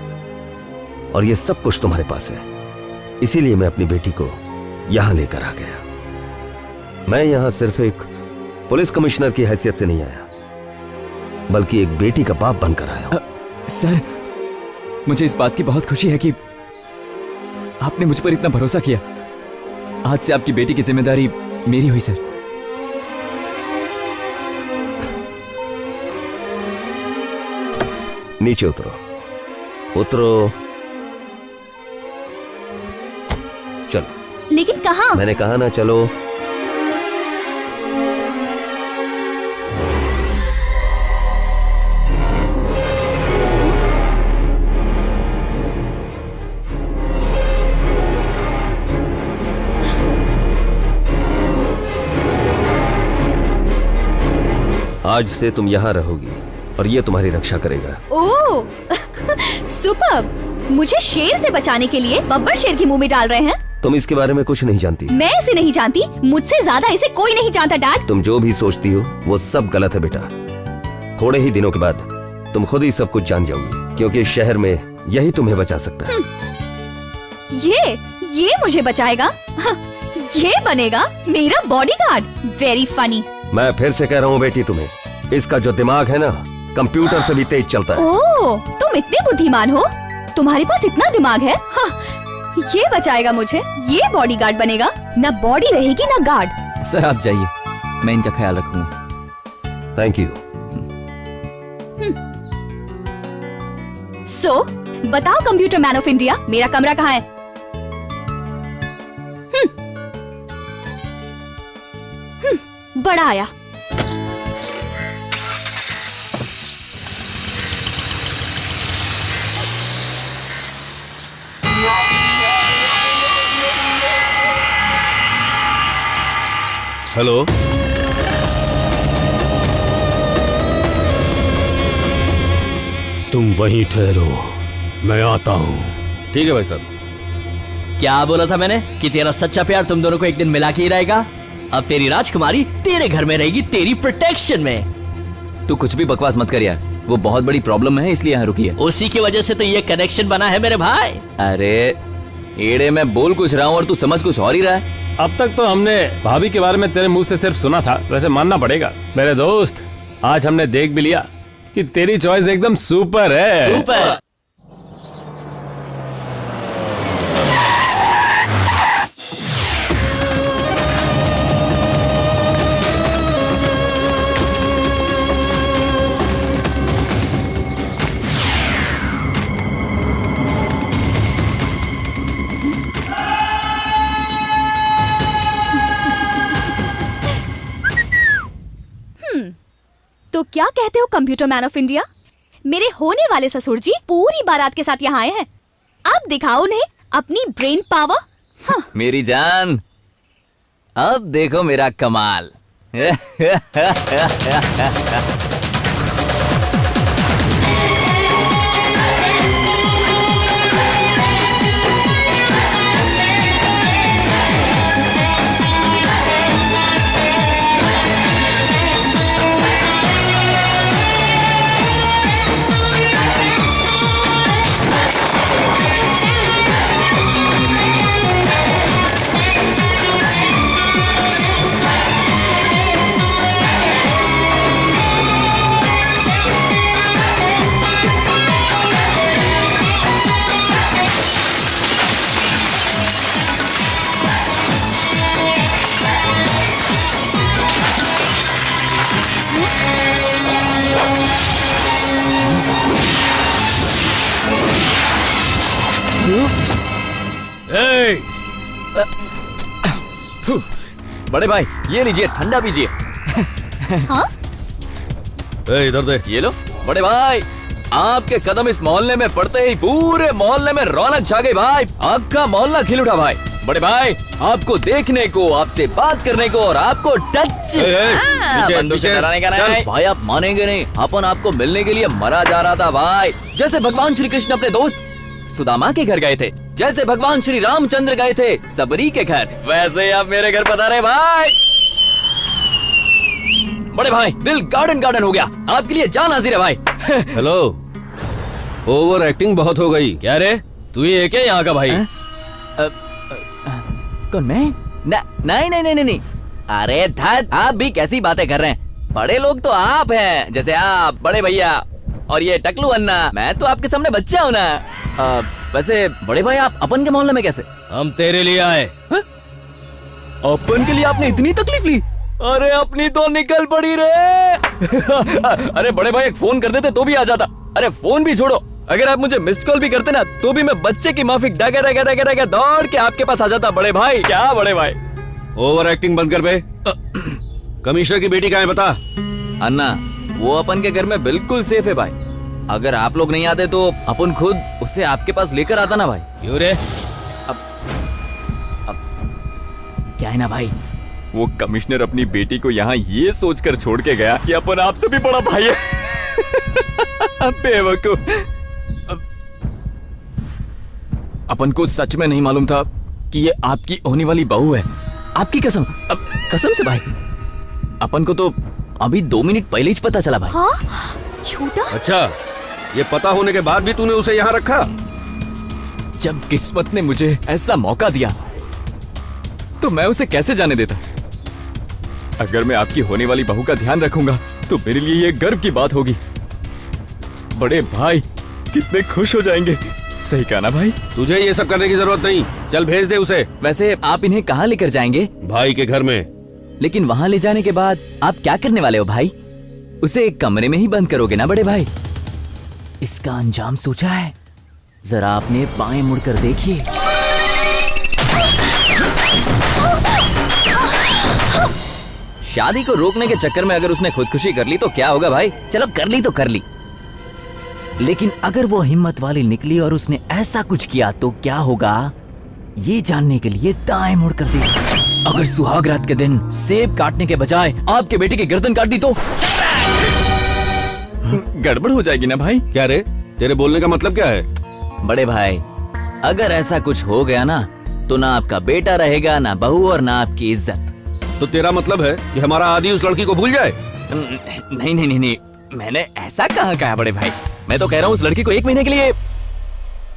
और ये सब कुछ तुम्हारे पास है। इसीलिए मैं अपनी बेटी को यहां लेकर आ गया। मैं यहां सिर्फ एक पुलिस कमिश्नर की हैसियत से नहीं आया, बल्कि एक बेटी का बाप बनकर आया हूं। सर, मुझे इस बात की बहुत खुशी है कि आपने मुझ पर इतना भरोसा किया। आज से आपकी बेटी की जिम्मेदारी मेरी हुई सर। नीचे उतरो, उतरो। चलो। लेकिन कहाँ? मैंने कहा ना, चलो। आज से तुम यहां रहोगी और ये तुम्हारी रक्षा करेगा। ओह, सुपर्ब! मुझे शेर से बचाने के लिए बब्बर शेर के मुंह में डाल रहे हैं। तुम इसके बारे में कुछ नहीं जानती। मैं इसे नहीं जानती, मुझसे ज्यादा इसे कोई नहीं जानता डैड। तुम जो भी सोचती हो वो सब गलत है बेटा। थोड़े ही दिनों के बाद तुम खुद ही सब कुछ जान जाओगी, क्योंकि इस शहर में यही तुम्हें बचा सकता है। ये मुझे बचाएगा? हाँ, ये बनेगा मेरा बॉडीगार्ड। Very funny. मैं फिर से कह रहा हूँ बेटी, तुम्हें इसका जो दिमाग है ना, कंप्यूटर से भी तेज चलता है। ओह, तुम इतने बुद्धिमान हो, तुम्हारे पास इतना दिमाग है। हाँ, ये बचाएगा मुझे, ये बॉडीगार्ड बनेगा। ना बॉडी रहेगी ना गार्ड। सर आप जाइए, मैं इनका ख्याल रखूंगा। Thank you. सो बताओ कंप्यूटर मैन ऑफ इंडिया, मेरा कमरा कहाँ है? बड़ा आया। हेलो, तुम वहीं ठहरो, मैं आता हूँ। ठीक है भाई साहब। क्या बोला था मैंने कि तेरा सच्चा प्यार तुम दोनों को एक दिन मिला के ही रहेगा। अब तेरी राजकुमारी तेरे घर में रहेगी, तेरी प्रोटेक्शन में। तू कुछ भी बकवास मत कर यार, वो बहुत बड़ी प्रॉब्लम है, इसलिए यहाँ रुकी है। उसी की वजह से तो ये कनेक्शन बना है मेरे भाई। अरे एड़े, मैं बोल कुछ रहा हूँ और तू समझ कुछ और ही रहा है। अब तक तो हमने भाभी के बारे में तेरे मुंह से सिर्फ सुना था, वैसे मानना पड़ेगा मेरे दोस्त, आज हमने देख भी लिया कि तेरी चॉइस एकदम सुपर है। सुपर। तो क्या कहते हो कंप्यूटर मैन ऑफ इंडिया? मेरे होने वाले ससुर जी पूरी बारात के साथ यहाँ आए हैं। अब दिखाओ उन्हें अपनी ब्रेन पावर। हाँ। मेरी जान, अब देखो मेरा कमाल। बड़े भाई ये लीजिए, ठंडा पीजिए। हाँ? इधर दे। ये लो बड़े भाई, आपके कदम इस मोहल्ले में पड़ते ही पूरे मोहल्ले में रौनक छा गई भाई। आपका मोहल्ला खिल उठा भाई। बड़े भाई आपको देखने को, आपसे बात करने को और आपको टच बंदूक से डराने का नहीं। भाई आप मानेंगे नहीं, अपन आपको मिलने के लिए मरा जा रहा था भाई। जैसे भगवान श्री कृष्ण अपने दोस्त सुदामा के घर गए थे, जैसे भगवान श्री रामचंद्र गए थे सबरी के घर, वैसे आप मेरे घर पधारे भाई। बड़े भाई दिल गार्डन गार्डन हो गया, आपके लिए जान हाजिर है भाई। हेलो, ओवर एक्टिंग बहुत हो गई। क्या रे, तू ही है क्या यहाँ का भाई? कौन मैं? नहीं नहीं नहीं नहीं। अरे धत, आप भी कैसी बातें कर रहे हैं? बड़े लोग तो आप हैं, जैसे आप बड़े भैया और ये टकलू अन्ना। मैं तो आपके सामने बच्चा हूँ ना। वैसे बड़े भाई आप अपन के मोहल्ले में कैसे? हम तेरे लिए आए। अपन के लिए आपने इतनी तकलीफ ली? अरे अपनी तो निकल पड़ी रे। अरे बड़े भाई एक फोन कर देते तो भी आ जाता। अरे फोन भी छोड़ो, अगर आप मुझे मिस्ड कॉल भी करते ना तो भी मैं बच्चे की माफिक डगा डगा डगा डगा दौड़ के आपके पास आ जाता। बड़े भाई क्या बड़े भाई? ओवर एक्टिंग बंद कर बे। कमिश्नर की बेटी कहाँ है बता? अन्ना वो अपन के घर में बिल्कुल सेफ है भाई। अगर आप लोग नहीं आते तो अपन खुद उसे आपके पास लेकर आता ना भाई। क्यों रे? अब क्या है ना भाई, वो कमिश्नर अपनी बेटी को यहाँ ये सोचकर छोड़ के गया कि अपन आपसे भी बड़ा भाई है। बेवकूफ। अपन को सच में नहीं मालूम था कि ये आपकी होने वाली बहू है। आपकी कसम, कसम से भाई, अपन को तो अभी 2 मिनट पहले ही पता चला भाई। हाँ? झूठा? अच्छा, ये पता होने के बाद भी तूने उसे यहाँ रखा? जब किस्मत ने मुझे ऐसा मौका दिया तो मैं उसे कैसे जाने देता। अगर मैं आपकी होने वाली बहू का ध्यान रखूंगा तो मेरे लिए ये गर्व की बात होगी। बड़े भाई कितने खुश हो जाएंगे। सही कहा ना भाई? तुझे ये सब करने की जरूरत नहीं, चल भेज दे उसे। वैसे आप इन्हें कहाँ लेकर जाएंगे? भाई के घर में। लेकिन वहाँ ले जाने के बाद आप क्या करने वाले हो भाई? उसे एक कमरे में ही बंद करोगे ना बड़े भाई? इसका अंजाम सोचा है? जरा आपने बाएं मुड़कर देखिए। शादी को रोकने के चक्कर में अगर उसने खुदकुशी कर ली तो क्या होगा भाई? चलो कर ली तो कर ली, लेकिन अगर वो हिम्मत वाली निकली और उसने ऐसा कुछ किया तो क्या होगा, ये जानने के लिए दाएं मुड़ कर देखिए। अगर सुहाग रात के दिन सेब काटने के बजाय आपके बेटे की गर्दन काट दी तो गड़बड़ हो जाएगी ना भाई? क्या रे, तेरे बोलने का मतलब क्या है? बड़े भाई अगर ऐसा कुछ हो गया ना तो ना आपका बेटा रहेगा, ना बहू और ना आपकी इज्जत। तो तेरा मतलब है कि हमारा आदि उस लड़की को भूल जाए? नहीं नहीं नहीं नहीं, मैंने ऐसा कहाँ कहा बड़े भाई। मैं तो कह रहा हूँ उस लड़की को 1 महीने के लिए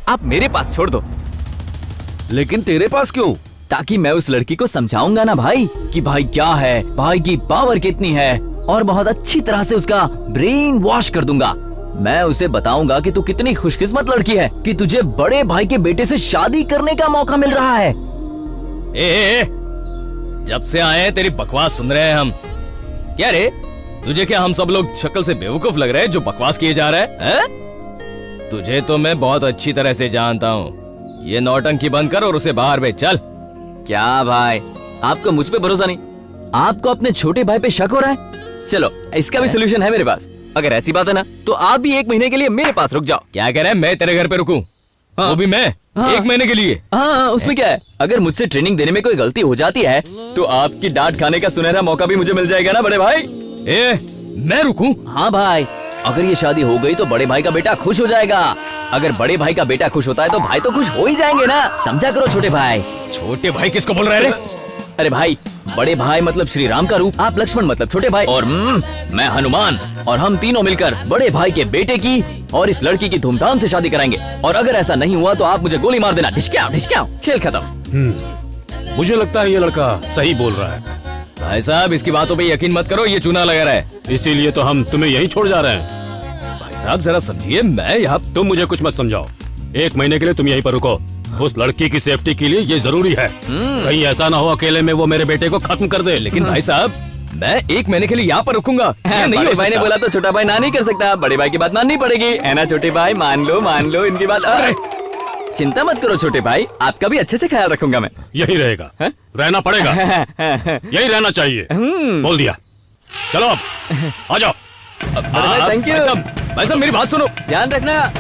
आप मेरे पास छोड़ दो। लेकिन तेरे पास क्यों? ताकि मैं उस लड़की को समझाऊंगा ना भाई कि भाई क्या है, भाई की पावर कितनी है, और बहुत अच्छी तरह से उसका ब्रेन वॉश कर दूंगा। मैं उसे बताऊंगा कि तू कितनी खुशकिस्मत लड़की है कि तुझे बड़े भाई के बेटे से शादी करने का मौका मिल रहा है। ए, जब से आए हैं तेरी बकवास सुन रहे हैं हम। क्या रे, तुझे क्या हम सब लोग शक्ल से बेवकूफ लग रहे हैं जो बकवास किए जा रहे हैं? तुझे तो मैं बहुत अच्छी तरह से जानता हूँ। ये नौटंकी बंद कर और उसे बाहर भेज। चल। क्या भाई, आपको मुझ पे भरोसा नहीं? आपको अपने छोटे भाई पे शक हो रहा है? चलो इसका भी सोल्यूशन है मेरे पास। अगर ऐसी बात है ना तो आप भी 1 महीने के लिए मेरे पास रुक जाओ। क्या कह रहे हैं, मैं तेरे घर पे रुकूं? हाँ। वो भी मैं? हाँ। 1 महीने के लिए? हाँ, उसमें क्या है? अगर मुझसे ट्रेनिंग देने में कोई गलती हो जाती है तो आपकी डांट खाने का सुनहरा मौका भी मुझे मिल जाएगा ना बड़े भाई? मैं रुकूं? हाँ भाई, अगर ये शादी हो गई तो बड़े भाई का बेटा खुश हो जाएगा। अगर बड़े भाई का बेटा खुश होता है तो भाई तो खुश हो ही जाएंगे ना। समझा करो छोटे भाई। छोटे भाई किसको बोल रहे रे? अरे भाई, बड़े भाई मतलब श्री राम का रूप, आप लक्ष्मण मतलब छोटे भाई, और मैं हनुमान, और हम तीनों मिलकर बड़े भाई के बेटे की और इस लड़की की धूमधाम से शादी कराएंगे। और अगर ऐसा नहीं हुआ तो आप मुझे गोली मार देना। ढिशक्याओ ढिशक्याओ, खेल खत्म। मुझे लगता है ये लड़का सही बोल रहा है। भाई साहब इसकी बातों पे यकीन मत करो, ये चूना लगा रहा है। इसीलिए तो हम तुम्हें यहीं छोड़ जा रहे हैं। भाई साहब जरा समझिए, मैं यहाँ तुम मुझे कुछ मत समझाओ। 1 महीने के लिए तुम यहीं पर रुको। उस लड़की की सेफ्टी के लिए ये जरूरी है। कहीं ऐसा ना हो अकेले में वो मेरे बेटे को खत्म कर दे। लेकिन भाई साहब मैं 1 महीने के लिए यहाँ पर रुकूंगा। नहीं, बड़े भाई ने बोला तो छोटा भाई ना नहीं कर सकता। बड़े भाई की बात माननी पड़ेगी, है ना छोटे भाई? मान लो इनकी बात। चिंता मत करो छोटे भाई, आपका भी अच्छे से ख्याल रखूंगा मैं। यही रहेगा, रहना पड़ेगा, यही रहना चाहिए। बोल दिया। चलो अब आ जाओ। Thank you. भाई साहब मेरी बात सुनो, ध्यान रखना।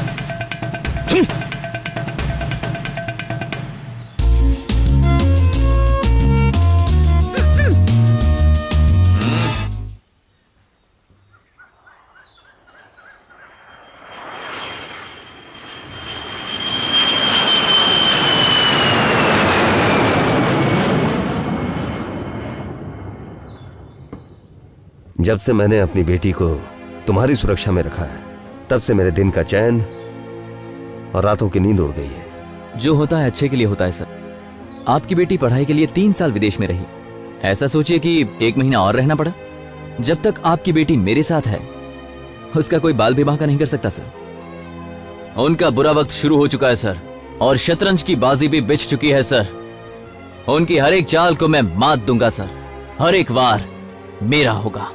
जब से मैंने अपनी बेटी को तुम्हारी सुरक्षा में रखा है, तब से मेरे दिन का चैन और रातों की नींद उड़ गई है। जो होता है अच्छे के लिए होता है सर। आपकी बेटी पढ़ाई के लिए 3 साल विदेश में रही। ऐसा सोचिए कि 1 महीना और रहना पड़ा। जब तक आपकी बेटी मेरे साथ है, उसका कोई बाल विवाह का नहीं कर सकता सर। उनका बुरा वक्त शुरू हो चुका है सर, और शतरंज की बाजी भी बिछ चुकी है सर। उनकी हर एक चाल को मैं मात दूंगा सर। हर एक वार मेरा होगा।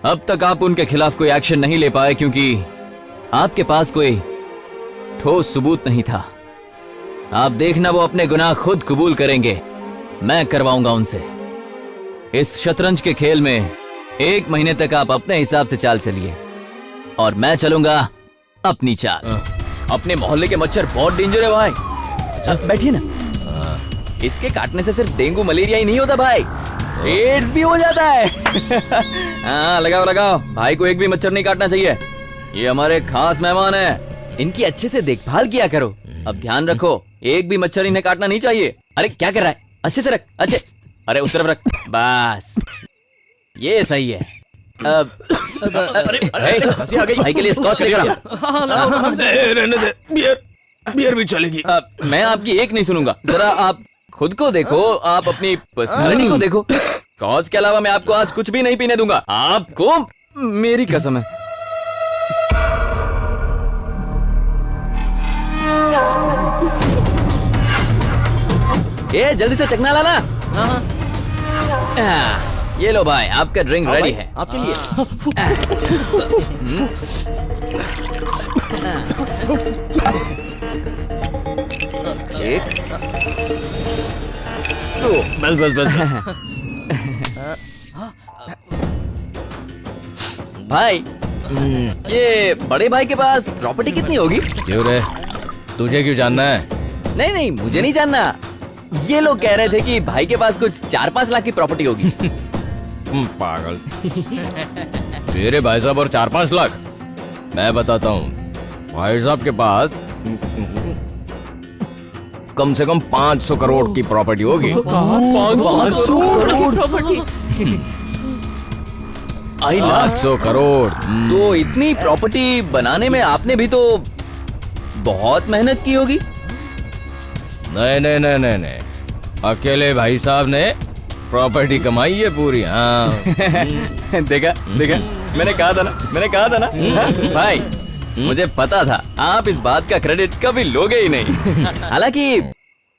अब तक आप उनके खिलाफ कोई एक्शन नहीं ले पाए क्योंकि आपके पास कोई ठोस सबूत नहीं था। आप देखना वो अपने गुनाह खुद कबूल करेंगे। मैं करवाऊंगा उनसे। इस शतरंज के खेल में 1 महीने तक आप अपने हिसाब से चाल चलिए और मैं चलूंगा अपनी चाल। अपने मोहल्ले के मच्छर बहुत डेंजर है भाई। बैठिए ना। इसके काटने से सिर्फ डेंगू मलेरिया ही नहीं होता भाई, एड्स भी हो जाता है। हाँ लगाओ लगाओ, भाई को एक भी मच्छर नहीं काटना चाहिए। ये हमारे खास मेहमान हैं, इनकी अच्छे से देखभाल किया करो। अब ध्यान रखो, एक भी मच्छर इन्हें काटना नहीं चाहिए। अरे क्या कर रहा है, अच्छे से रख, अच्छे। अरे उस तरफ रख, बस ये सही है। अब हंसी आ गई। भाई के लिए स्कॉच लेकर आ। रहने दे, बियर भी चलेगी। मैं आपकी एक नहीं सुनूंगा। जरा आप खुद को देखो, आप अपनी पर्सनालिटी को देखो। स्कॉच के अलावा मैं आपको आज कुछ भी नहीं पीने दूंगा। आपको मेरी कसम है। ये जल्दी से चखना लाना। ये लो भाई, आपका ड्रिंक रेडी है। आपके लिए। एक बस बस बस। भाई ये बड़े भाई के पास प्रॉपर्टी कितनी होगी? क्यों रे, तुझे क्यों जानना है? नहीं नहीं, मुझे नहीं जानना। ये लोग कह रहे थे कि भाई के पास कुछ 4-5 लाख की प्रॉपर्टी होगी। पागल। मेरे भाई साहब और 4-5 लाख? मैं बताता हूँ, भाई साहब के पास कम से कम 500 करोड़ की प्रॉपर्टी होगी। 500 करोड़ प्रॉपर्टी? 500 करोड़। तो इतनी प्रॉपर्टी बनाने में आपने भी तो बहुत मेहनत की होगी। नहीं नहीं नहीं नहीं नहीं, अकेले भाई साहब ने प्रॉपर्टी कमाई है पूरी। हाँ। देखा देखा, मैंने कहा था ना भाई, मुझे पता था आप इस बात का क्रेडिट कभी लोगे ही नहीं। हालांकि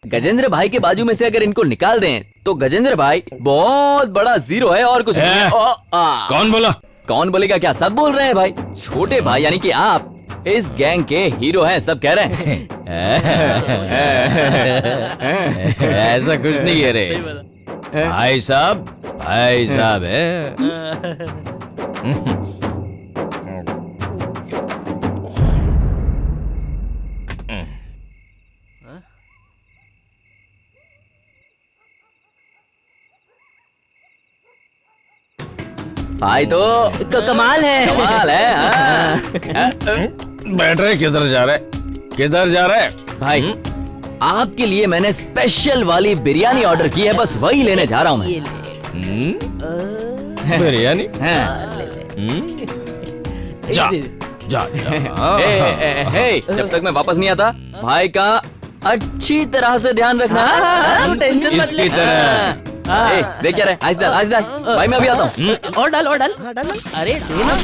गजेंद्र भाई के बाजू में से अगर इनको निकाल दें तो गजेंद्र भाई बहुत बड़ा जीरो है और कुछ नहीं। कौन बोला? कौन बोलेगा क्या, सब बोल रहे हैं भाई। छोटे भाई यानी कि आप इस गैंग के हीरो हैं, सब कह रहे हैं। ऐसा कुछ नहीं है रे भाई साहब है। भाई तो कमाल है, कमाल है। बैठ रहे, किधर जा रहे भाई आपके लिए मैंने स्पेशल वाली बिरयानी ऑर्डर की है, बस वही लेने जा रहा हूँ मैं। बिरयानी? जा जा, जा। जब तक मैं वापस नहीं आता भाई का अच्छी तरह से ध्यान रखना। टेंशन मत ले। देख क्या रहे, आज डाल भाई, मैं अभी आता हूँ। और डाल। अरे देना।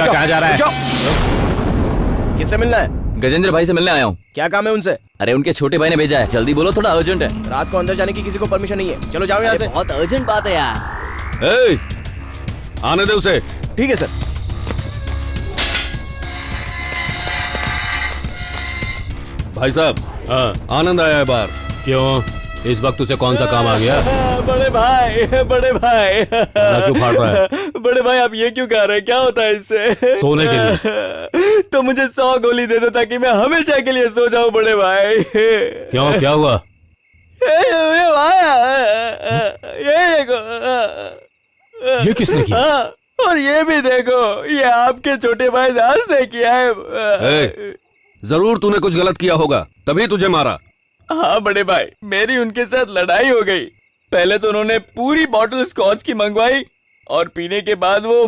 कहाँ जा रहा है? किससे मिलना है? गजेंद्र भाई से मिलने आया हूँ। क्या काम है उनसे? अरे उनके छोटे भाई ने भेजा है, जल्दी बोलो, थोड़ा अर्जेंट है। रात को अंदर जाने की किसी को परमिशन नहीं है। चलो जाओ यहाँ से। बहुत अर्जेंट बात है यार। ए, आने दे उसे। ठीक है सर। भाई साहब, हाँ, आनंद आया है बाहर। क्यों? इस वक्त उसे कौन सा काम आ गया? बड़े भाई, बड़े भाई, गला क्यों फाड़ रहा है? बड़े भाई आप ये क्यों खा रहे हैं? क्या होता है इससे? सोने के लिए। तो मुझे 100 गोली दे दो ताकि मैं हमेशा के लिए सो जाऊं बड़े भाई। क्यों, क्या हुआ? ये भाई, ये देखो। ये किसने किया? और ये भी देखो, ये आपके छोटे भाई दास ने किया है। ए, जरूर तूने कुछ गलत किया होगा, तभी तुझे मारा। हाँ बड़े भाई, मेरी उनके साथ लड़ाई हो गई। पहले तो उन्होंने पूरी बॉटल स्कॉच की मंगवाई और पीने के बाद वो,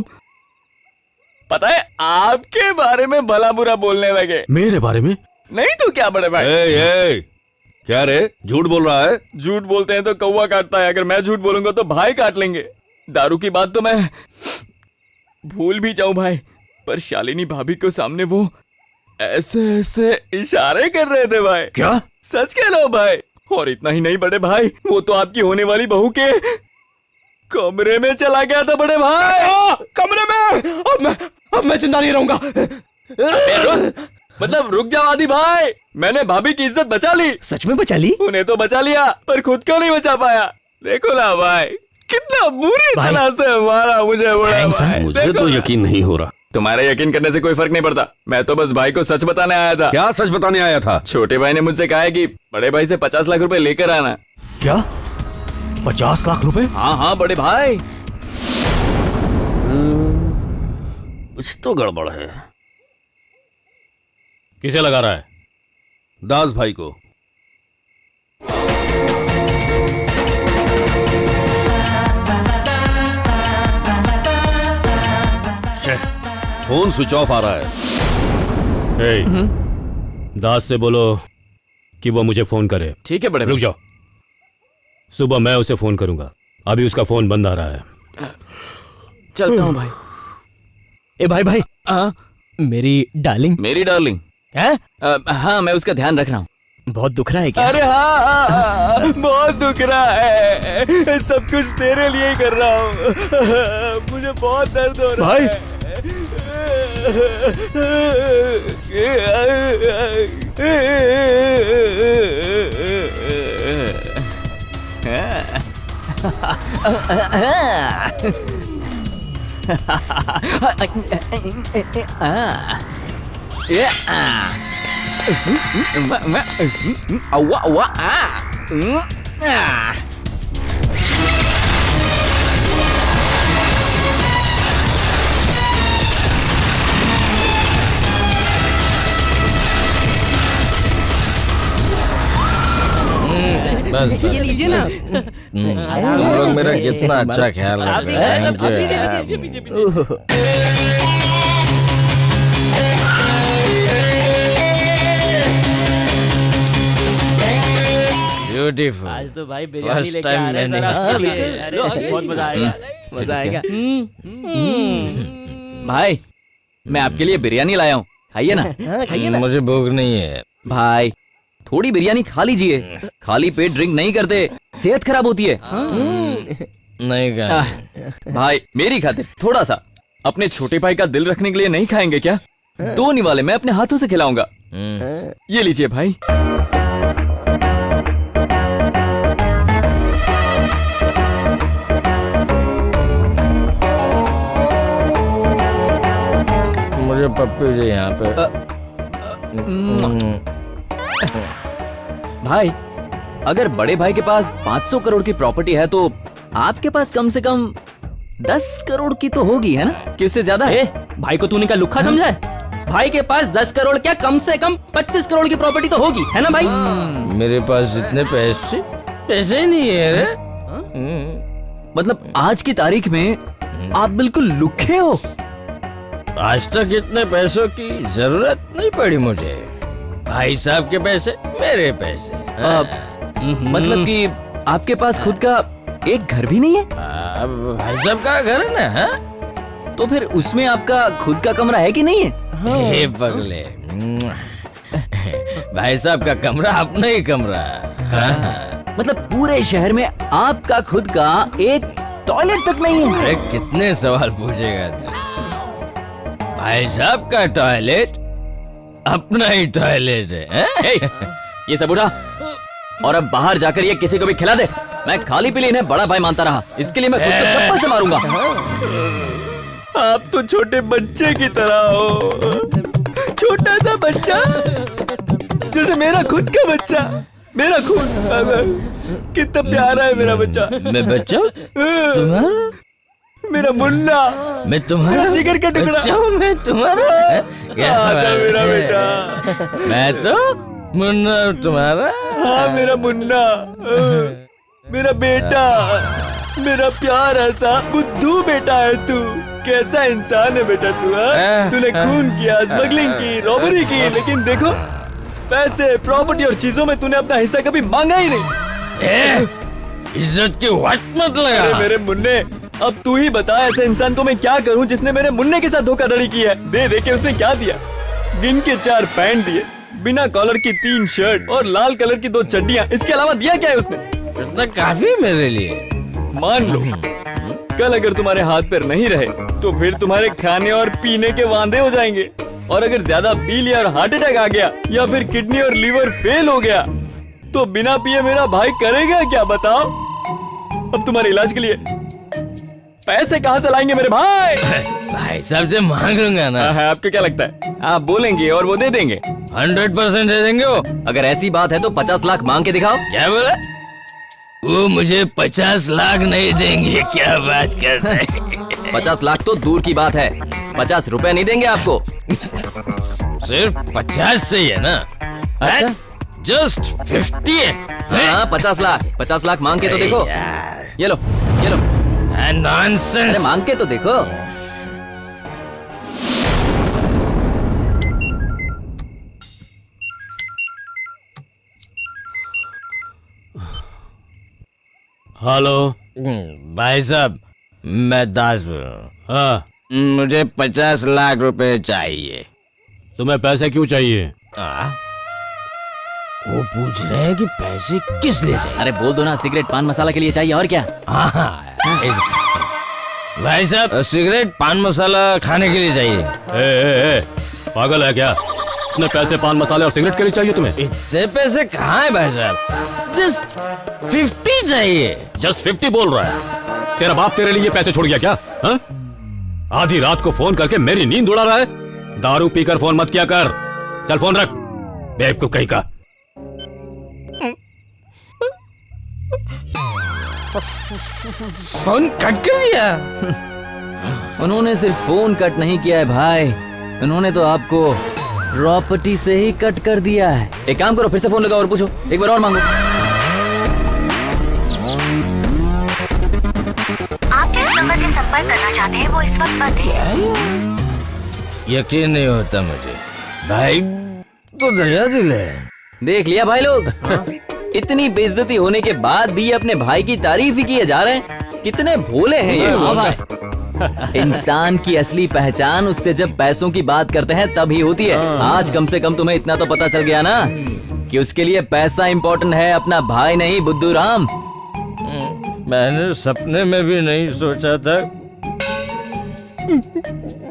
पता है, आपके बारे में भला बुरा बोलने लगे। मेरे बारे में? नहीं तो क्या बड़े भाई। ए, क्या रे, झूठ बोल रहा है? झूठ बोलते हैं तो कौवा काटता है, अगर मैं झूठ बोलूंगा तो भाई काट लेंगे। दारू की बात तो मैं भूल भी जाऊं भाई, पर शालिनी भाभी को सामने वो ऐसे ऐसे इशारे कर रहे थे भाई। क्या? सच कह रहा हूं भाई। और इतना ही नहीं बड़े भाई, वो तो आपकी होने वाली बहू के कमरे में चला गया था बड़े भाई। कमरे में? अब मैं जिंदा नहीं रहूंगा। मतलब रुक जाओ आदि भाई, मैंने भाभी की इज्जत बचा ली। सच में बचा ली? उन्हें तो बचा लिया, पर खुद को नहीं बचा पाया। देखो ना भाई, कितना बुरी तरह से मारा मुझे बड़ा भाई। मुझे तो यकीन नहीं हो रहा। तुम्हारा यकीन करने से कोई फर्क नहीं पड़ता, मैं तो बस भाई को सच बताने आया था। क्या सच बताने आया था? छोटे भाई ने मुझसे कहा है कि बड़े भाई से 50 लाख रुपए लेकर आना। क्या? 50 लाख रुपए? हाँ हाँ बड़े भाई। कुछ तो गड़बड़ है। किसे लगा रहा है? दास भाई को। फोन स्विच ऑफ आ रहा है। ए, दास से बोलो कि वो मुझे फोन करे। ठीक है बड़े रुक भाई। जाओ, सुबह मैं उसे फोन करूंगा, अभी उसका फोन बंद आ रहा है। चलता हूँ भाई। ए भाई भाई, मेरी डार्लिंग। मेरी डार्लिंग है? हाँ, मैं उसका ध्यान रख रहा हूँ। बहुत दुख रहा है क्या? अरे हाँ, बहुत दुख रहा है। सब कुछ तेरे लिए ही कर रहा हूँ। मुझे बहुत दर्द हो रहा है भाई। बस ये लीजिए ना। तुम लोग मेरा कितना अच्छा ख्याल रखते हैं। ब्यूटीफुल। आज तो भाई बिरयानी लेके आ रहे हैं, जरा बहुत मजा आएगा। मजा आएगा। भाई, मैं आपके लिए बिरयानी लाया हूँ, खाइए ना। खाइए ना। मुझे भूख नहीं है भाई, थोड़ी बिरयानी खा लीजिए। खाली पेट ड्रिंक नहीं करते, सेहत खराब होती है। नहीं खाएंगे। भाई मेरी खातिर थोड़ा सा अपने छोटे भाई का दिल रखने के लिए नहीं खाएंगे क्या? 2 निवाले मैं अपने हाथों से खिलाऊंगा। ये लीजिए भाई। मुझे पप्पू जी यहाँ पे। भाई, अगर बड़े भाई के पास 500 करोड़ की प्रॉपर्टी है तो आपके पास कम से कम 10 करोड़ की तो होगी, है ना? कि उससे ज्यादा है? भाई को तूने का लुक्खा समझा है? भाई के पास 10 करोड़ क्या, कम से कम 25 करोड़ की प्रॉपर्टी तो होगी, है ना भाई? मेरे पास इतने पैसे ही नहीं है रे। मतलब आज की तारीख में आप बिल्कुल लुक्खे हो। आज तक इतने पैसों की जरूरत नहीं पड़ी मुझे। भाई साहब के पैसे, मेरे पैसे। मतलब कि आपके पास खुद का एक घर भी नहीं है? भाई साहब का घर है ना। तो फिर उसमें आपका खुद का कमरा है कि नहीं है? हे पगले, भाई साहब का कमरा अपना ही कमरा। मतलब पूरे शहर में आपका खुद का एक टॉयलेट तक नहीं है? अरे कितने सवाल पूछेगा तू? भाई साहब का टॉयलेट अपना ही टॉयलेट है। ये सब उठा और अब बाहर जाकर ये किसी को भी खिला दे। मैं खाली पीली इन्हें बड़ा भाई मानता रहा, इसके लिए मैं खुद को चप्पल से मारूंगा। आप तो छोटे बच्चे की तरह हो, छोटा सा बच्चा जैसे मेरा खुद का बच्चा, मेरा खून। कितना प्यारा है मेरा बच्चा। मैं बच्चा तुम्हारा? मेरा मुन्ना, मैं तुम्हारा मेरा जिगर का टुकड़ा। बच्चा हूँ मैं तुम्हारा? क्या आजा बात मेरा है? बेटा। मैं तो मुन्ना तुम्हारा। हाँ मेरा मुन्ना, मेरा बेटा, मेरा प्यारा सा बुद्धू बेटा है तू। कैसा इंसान है बेटा तू? तूने खून किया, स्मगलिंग की, रॉबरी की, लेकिन देखो पैसे, प्रॉपर्टी और चीजों में तूने अपना हिस्सा कभी मांगा ही नहीं। इज्जत की वाट मत लगा। अरे मेरे मुन्ने, अब तू ही बता ऐसे इंसान को मैं क्या करूं जिसने मेरे मुन्ने के साथ धोखाधड़ी की है। दे दे के उसने क्या दिया? गिन के 4 पैंट दिए, बिना कॉलर की 3 शर्ट और लाल कलर की 2 चड्डियां। इसके अलावा दिया क्या है उसने? इतना काफी मेरे लिए। मान लो कल अगर तुम्हारे हाथ पैर नहीं रहे तो फिर तुम्हारे खाने और पीने के वांदे हो जाएंगे, और अगर ज्यादा पी लिया और हार्ट अटैक आ गया या फिर किडनी और लीवर फेल हो गया तो बिना पिए मेरा भाई करेगा क्या बताओ? अब तुम्हारे इलाज के लिए पैसे कहाँ से लाएंगे मेरे भाई? भाई साहब से मांग लूंगा ना। आपको क्या लगता है आप बोलेंगे और वो दे देंगे? 100% दे देंगे वो। अगर ऐसी बात है तो 50 लाख मांग के दिखाओ। क्या बोला? वो मुझे 50 लाख नहीं देंगे। क्या बात करते हैं? 50 लाख तो दूर की बात है, 50 रुपए नहीं देंगे आपको। सिर्फ 50 से है ना? अच्छा? जस्ट 50 है। हाँ 50 लाख मांग के तो देखो। ये लो ये लो। नॉनसेंस। अरे मांग के तो देखो। हेलो भाई साहब, मैं दास बोल रहा हूँ। हाँ, मुझे 50 लाख रुपए चाहिए। तुम्हें पैसे क्यों चाहिए? वो पूछ रहे हैं कि पैसे किस लिए चाहिए। अरे बोल दो ना, सिगरेट पान मसाला के लिए चाहिए और क्या। भाई साहब, सिगरेट पान मसाला खाने के लिए चाहिए। ए, पागल है क्या? इतने पैसे पान मसाले और सिगरेट के लिए चाहिए तुम्हें? इतने पैसे कहाँ है भाई साहब? जस्ट 50 चाहिए। जस्ट 50 बोल रहा है? तेरा बाप तेरे लिए पैसे छोड़ गया क्या? हा? आधी रात को फोन करके मेरी नींद उड़ा रहा है। दारू पीकर फोन मत किया कर। चल फोन रख, बेवकूफ कहीं का। फोन कट कर दिया। उन्होंने सिर्फ फोन कट नहीं किया है भाई, उन्होंने तो आपको प्रॉपर्टी से ही कट कर दिया है। एक काम करो, फिर से फोन लगाओ और पूछो, एक बार और मांगो। आप जिस नंबर से संपर्क करना चाहते हैं वो इस वक्त बंद है। यकीन नहीं होता मुझे। भाई तो दरिया दिल है। देख लिया भाई लोग, इतनी बेइज्जती होने के बाद भी अपने भाई की तारीफ ही किए जा रहे हैं। कितने भोले हैं ये। हाँ भाई, इंसान की असली पहचान उससे जब पैसों की बात करते हैं तभी होती है। आज कम से कम तुम्हें इतना तो पता चल गया ना कि उसके लिए पैसा इंपॉर्टेंट है, अपना भाई नहीं। बुद्धू राम, मैंने सपने में भी नहीं सोचा था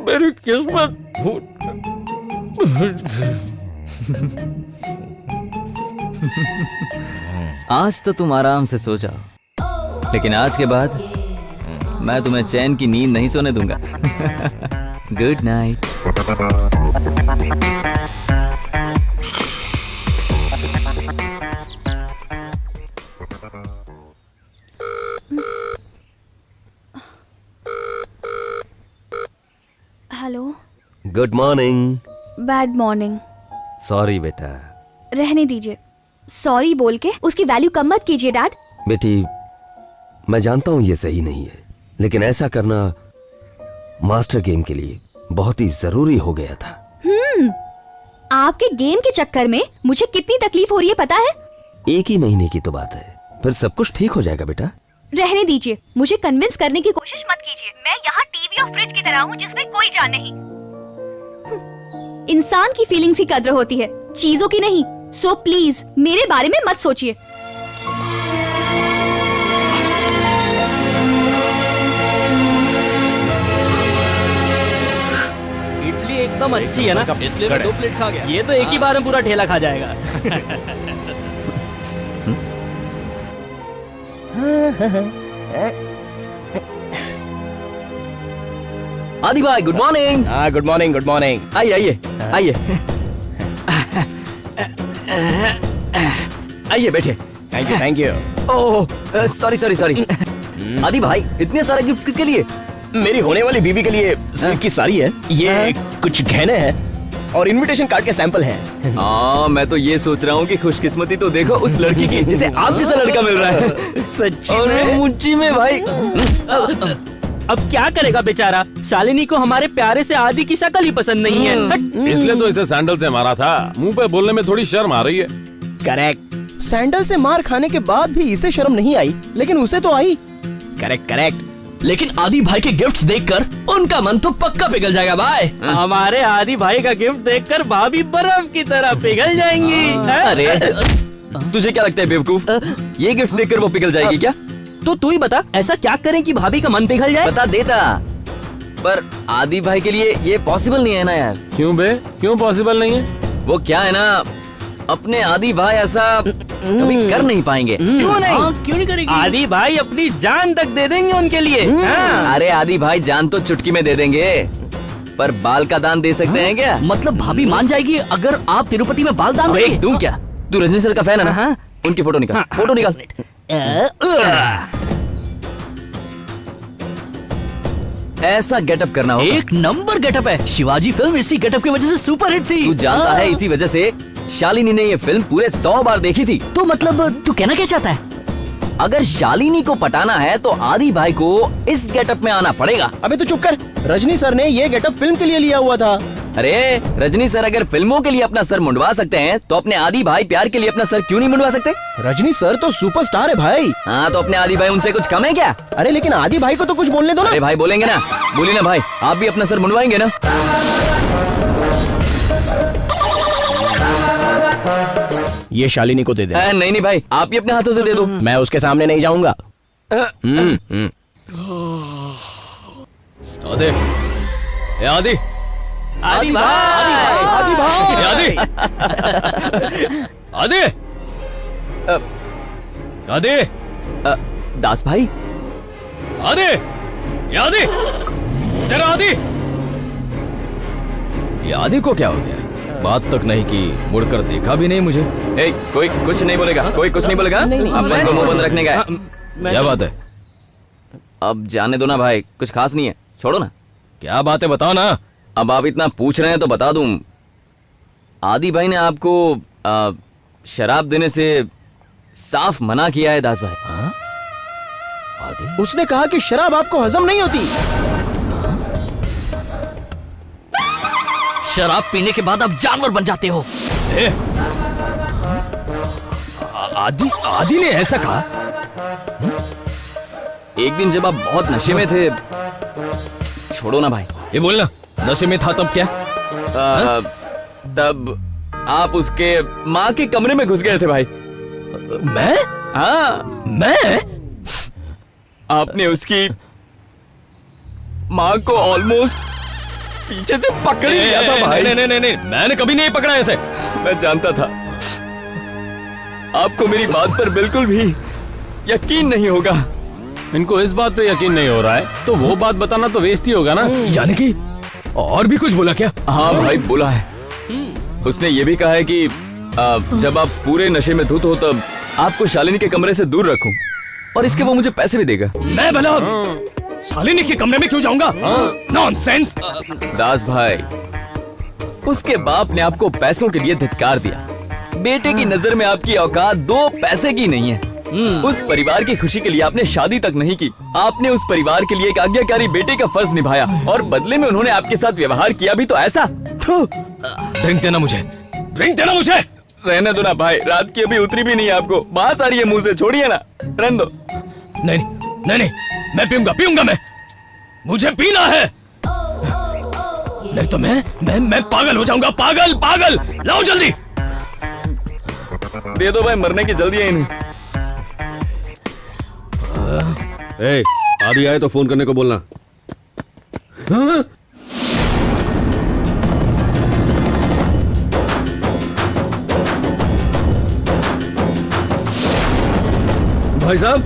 मेरी किस्मत आज तो तुम आराम से सो जाओ, लेकिन आज के बाद मैं तुम्हें चैन की नींद नहीं सोने दूंगा। Good night. Hello. Good morning. Bad morning. Sorry बेटा। रहने दीजिए, सॉरी बोल के उसकी वैल्यू कम मत कीजिए डैड। बेटी, मैं जानता हूँ ये सही नहीं है, लेकिन ऐसा करना मास्टर गेम के लिए बहुत ही जरूरी हो गया था। आपके गेम के चक्कर में मुझे कितनी तकलीफ हो रही है पता है? 1 ही महीने की तो बात है, फिर सब कुछ ठीक हो जाएगा बेटा। रहने दीजिए, मुझे कन्विंस करने की कोशिश मत कीजिए। मैं यहाँ टीवी और फ्रिज की तरह हूँ जिसमें कोई जान नहीं। इंसान की फीलिंग्स की कद्र होती है, चीजों की नहीं। सो प्लीज मेरे बारे में मत सोचिए। इडली एकदम अच्छी है ना, इसलिए मैं 2 प्लेट खा गया। ये तो एक ही बार में पूरा ठेला खा जाएगा। आदि भाई गुड मॉर्निंग। हाँ गुड मॉर्निंग गुड मॉर्निंग। आइए आइए आइए आइए बैठिए। Thank you. Oh sorry sorry sorry. आदि भाई इतने सारे गिफ्ट्स किसके लिए? मेरी होने वाली बीवी के लिए सिल्क की साड़ी है, ये कुछ गहने हैं और इनविटेशन कार्ड के सैंपल हैं। हाँ मैं तो ये सोच रहा हूँ कि खुशकिस्मती तो देखो उस लड़की की जिसे आप जैसा लड़का मिल रहा है। सच्ची और मुझी में भाई। अब क्या करेगा बेचारा, शालिनी को हमारे प्यारे से आदि की शक्ल ही पसंद नहीं है। इसलिए तो इसे सैंडल से मारा था। मुंह पे बोलने में थोड़ी शर्म आ रही है। करेक्ट। सैंडल से मार खाने के बाद भी इसे शर्म नहीं आई, लेकिन उसे तो आई। Correct correct. लेकिन आदि भाई के गिफ्ट्स देखकर उनका मन तो पक्का पिघल जाएगा भाई। हमारे आदि भाई का गिफ्ट देखकर भाभी बर्फ की तरह पिघल जाएंगी। अरे तुझे क्या लगता है बेवकूफ, ये गिफ्ट देखकर वो पिघल जाएगी क्या? तो तू ही बता, ऐसा क्या करें कि भाभी का मन पिघल जाए? बता देता, पर आदि भाई के लिए ये पॉसिबल नहीं है ना यार। क्यों बे, क्यों पॉसिबल नहीं है? वो क्या है ना, अपने आदि भाई ऐसा कभी कर नहीं पाएंगे। क्यों नहीं? क्यों नहीं करेंगे? आदि भाई अपनी जान तक दे देंगे उनके लिए। अरे आदि भाई जान तो चुटकी में दे देंगे, पर बाल का दान दे सकते हैं क्या? मतलब भाभी मान जाएगी अगर आप तिरुपति में बाल दान देंगे? दूं क्या? तू रजनी सर का फैन है ना? उनकी फोटो निकाल, फोटो निकाल। ऐसा गेटअप करना होगा। एक नंबर गेटअप है। शिवाजी फिल्म इसी गेटअप की वजह से सुपर हिट थी। तू जानता है इसी वजह से शालिनी ने ये फिल्म पूरे 100 बार देखी थी। तो मतलब तू कहना क्या चाहता है? अगर शालिनी को पटाना है तो आदि भाई को इस गेटअप में आना पड़ेगा। अबे तू चुप कर, रजनी सर ने ये गेटअप फिल्म के लिए लिया हुआ था। अरे रजनी सर अगर फिल्मों के लिए अपना सर मुंडवा सकते हैं तो अपने आदि भाई प्यार के लिए अपना सर क्यों नहीं मुंडवा सकते? रजनी सर तो सुपरस्टार है भाई। हाँ तो अपने आदि भाई उनसे कुछ कम है क्या? अरे लेकिन आदि भाई को तो कुछ बोलने दो ना। अरे भाई बोलेंगे ना, बोलिए ना भाई, आप भी अपना सर मुंडवाएंगे ना? ये शालिनी को दे दे। नहीं नहीं भाई, आप ही अपने हाथों से दे दो। मैं उसके सामने नहीं जाऊंगा। आदि, ए आदि, आदि भाई, आदि भाई, ए आदि, आदि, आदि, दास भाई, आदि, ये आदि, तेरा आदि। ये आदि को क्या हो गया? बात तक नहीं की, मुड़कर देखा भी नहीं मुझे। ए, कोई कुछ नहीं बोलेगा, कोई कुछ नहीं बोलेगा। अपन को मुंह बंद रखने का है। क्या बात है? अब जाने दो ना भाई, कुछ खास नहीं है, छोड़ो ना। क्या बात है बताओ ना। अब आप इतना पूछ रहे हैं तो बता दूं, आदि भाई ने आपको शराब देने से साफ मना किया है दास भाई। हाँ? आदि? उसने कहा कि शराब आपको हजम नहीं होती। शराब पीने के बाद आप जानवर बन जाते हो। ए? आदि, आदि ने ऐसा कहा? एक दिन जब आप बहुत नशे में थे, छोड़ो ना भाई। ये बोलना, नशे में था तब क्या? तब आप उसके माँ के कमरे में घुस गए थे भाई। मैं? हाँ मैं? आपने उसकी माँ को ऑलमोस्ट पीछे से पकड़ ही लिया था भाई। नहीं, मैंने कभी नहीं पकड़ा ऐसे। मैं जानता था आपको मेरी बात पर बिल्कुल भी यकीन नहीं होगा। इनको इस बात पे यकीन नहीं हो रहा है तो वो बात बताना तो वेस्ट ही होगा ना। यानी कि और भी कुछ बोला क्या? हाँ भाई बोला है। उसने ये भी कहा है कि जब आप पूरे नशे में धुत हो तब आपको शालिनी के कमरे से दूर रखूं, और इसके वो मुझे पैसे भी देगा। मैं भला शालिनी के कमरे में क्यों जाऊंगा? नॉनसेंस। दास भाई, उसके बाप ने आपको पैसों के लिए धिक्कार दिया। बेटे की नजर में आपकी औकात 2 पैसे की नहीं है। उस परिवार की खुशी के लिए आपने शादी तक नहीं की। आपने उस परिवार के लिए एक आज्ञाकारी बेटे का फर्ज निभाया, और बदले में उन्होंने आपके साथ व्यवहार किया भी तो ऐसा। ड्रिंक देना मुझे, ड्रिंक देना मुझे। रहने दो ना भाई, रात की अभी उतरी भी नहीं है आपको, बात आ रही है मुंह से, छोड़िए ना, रहने दो। नहीं, मैं पीऊंगा, मैं, मुझे पीना है। नहीं तो मैं पागल हो जाऊंगा। पागल पागल, लाओ जल्दी। दे दो भाई, मरने की जल्दी है इन्हें। ए, आदि आए तो फोन करने को बोलना। हाँ? भाई साहब,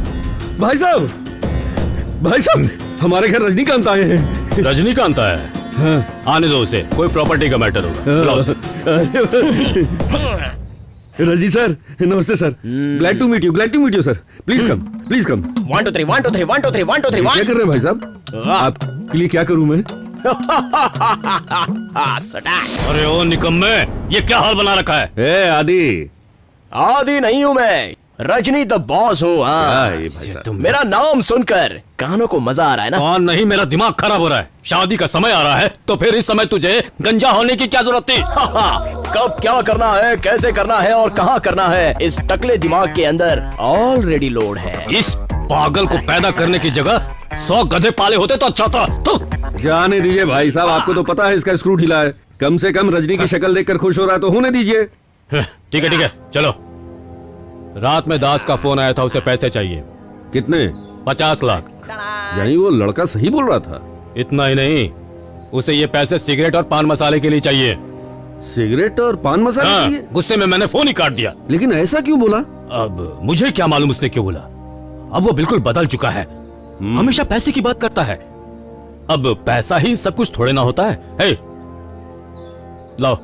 भाई साहब, भाई साहब, हमारे घर रजनीकांत आए हैं। रजनीकांत आया है? हाँ। आने दो उसे, कोई प्रॉपर्टी का मैटर होगा। बुलाओ उसे। रजनी सर, नमस्ते sir. Glad to meet you sir. Please come, please come. 1 2 3 1 2 3 1 2 3 1 2 3 क्या कर रहे हैं भाई साहब? आपके लिए क्या करूं मैं? अरे ओ निकम्मे, ये क्या हाल बना रखा है? ए आदि। आदि नहीं हूँ मैं, रजनी द बॉस हूँ। हाँ, भाई साहब। मेरा नाम सुनकर कानों को मजा आ रहा है ना? और नहीं, मेरा दिमाग खराब हो रहा है। शादी का समय आ रहा है तो फिर इस समय तुझे गंजा होने की क्या जरूरत थी? कब क्या करना है, कैसे करना है और कहाँ करना है, इस टकले दिमाग के अंदर ऑलरेडी लोड है। इस पागल को पैदा करने की जगह 100 गधे पाले होते तो अच्छा था। जाने दीजिए भाई साहब, आपको तो पता है इसका स्क्रू ढीला है। कम से कम रजनी की शक्ल देखकर खुश हो रहा है तो होने दीजिए। ठीक है, चलो। रात में दास का फोन आया था, उसे पैसे चाहिए। कितने? 50 लाख। यानी वो लड़का सही बोल रहा था? इतना ही नहीं, उसे ये पैसे सिगरेट और पान मसाले के लिए चाहिए। सिगरेट और पान मसाले के लिए? गुस्से में मैंने फोन ही काट दिया। लेकिन ऐसा क्यों बोला? अब मुझे क्या मालूम उसने क्यों बोला। अब वो बिल्कुल बदल चुका है, हमेशा पैसे की बात करता है। अब पैसा ही सब कुछ थोड़े ना होता है। हे, लो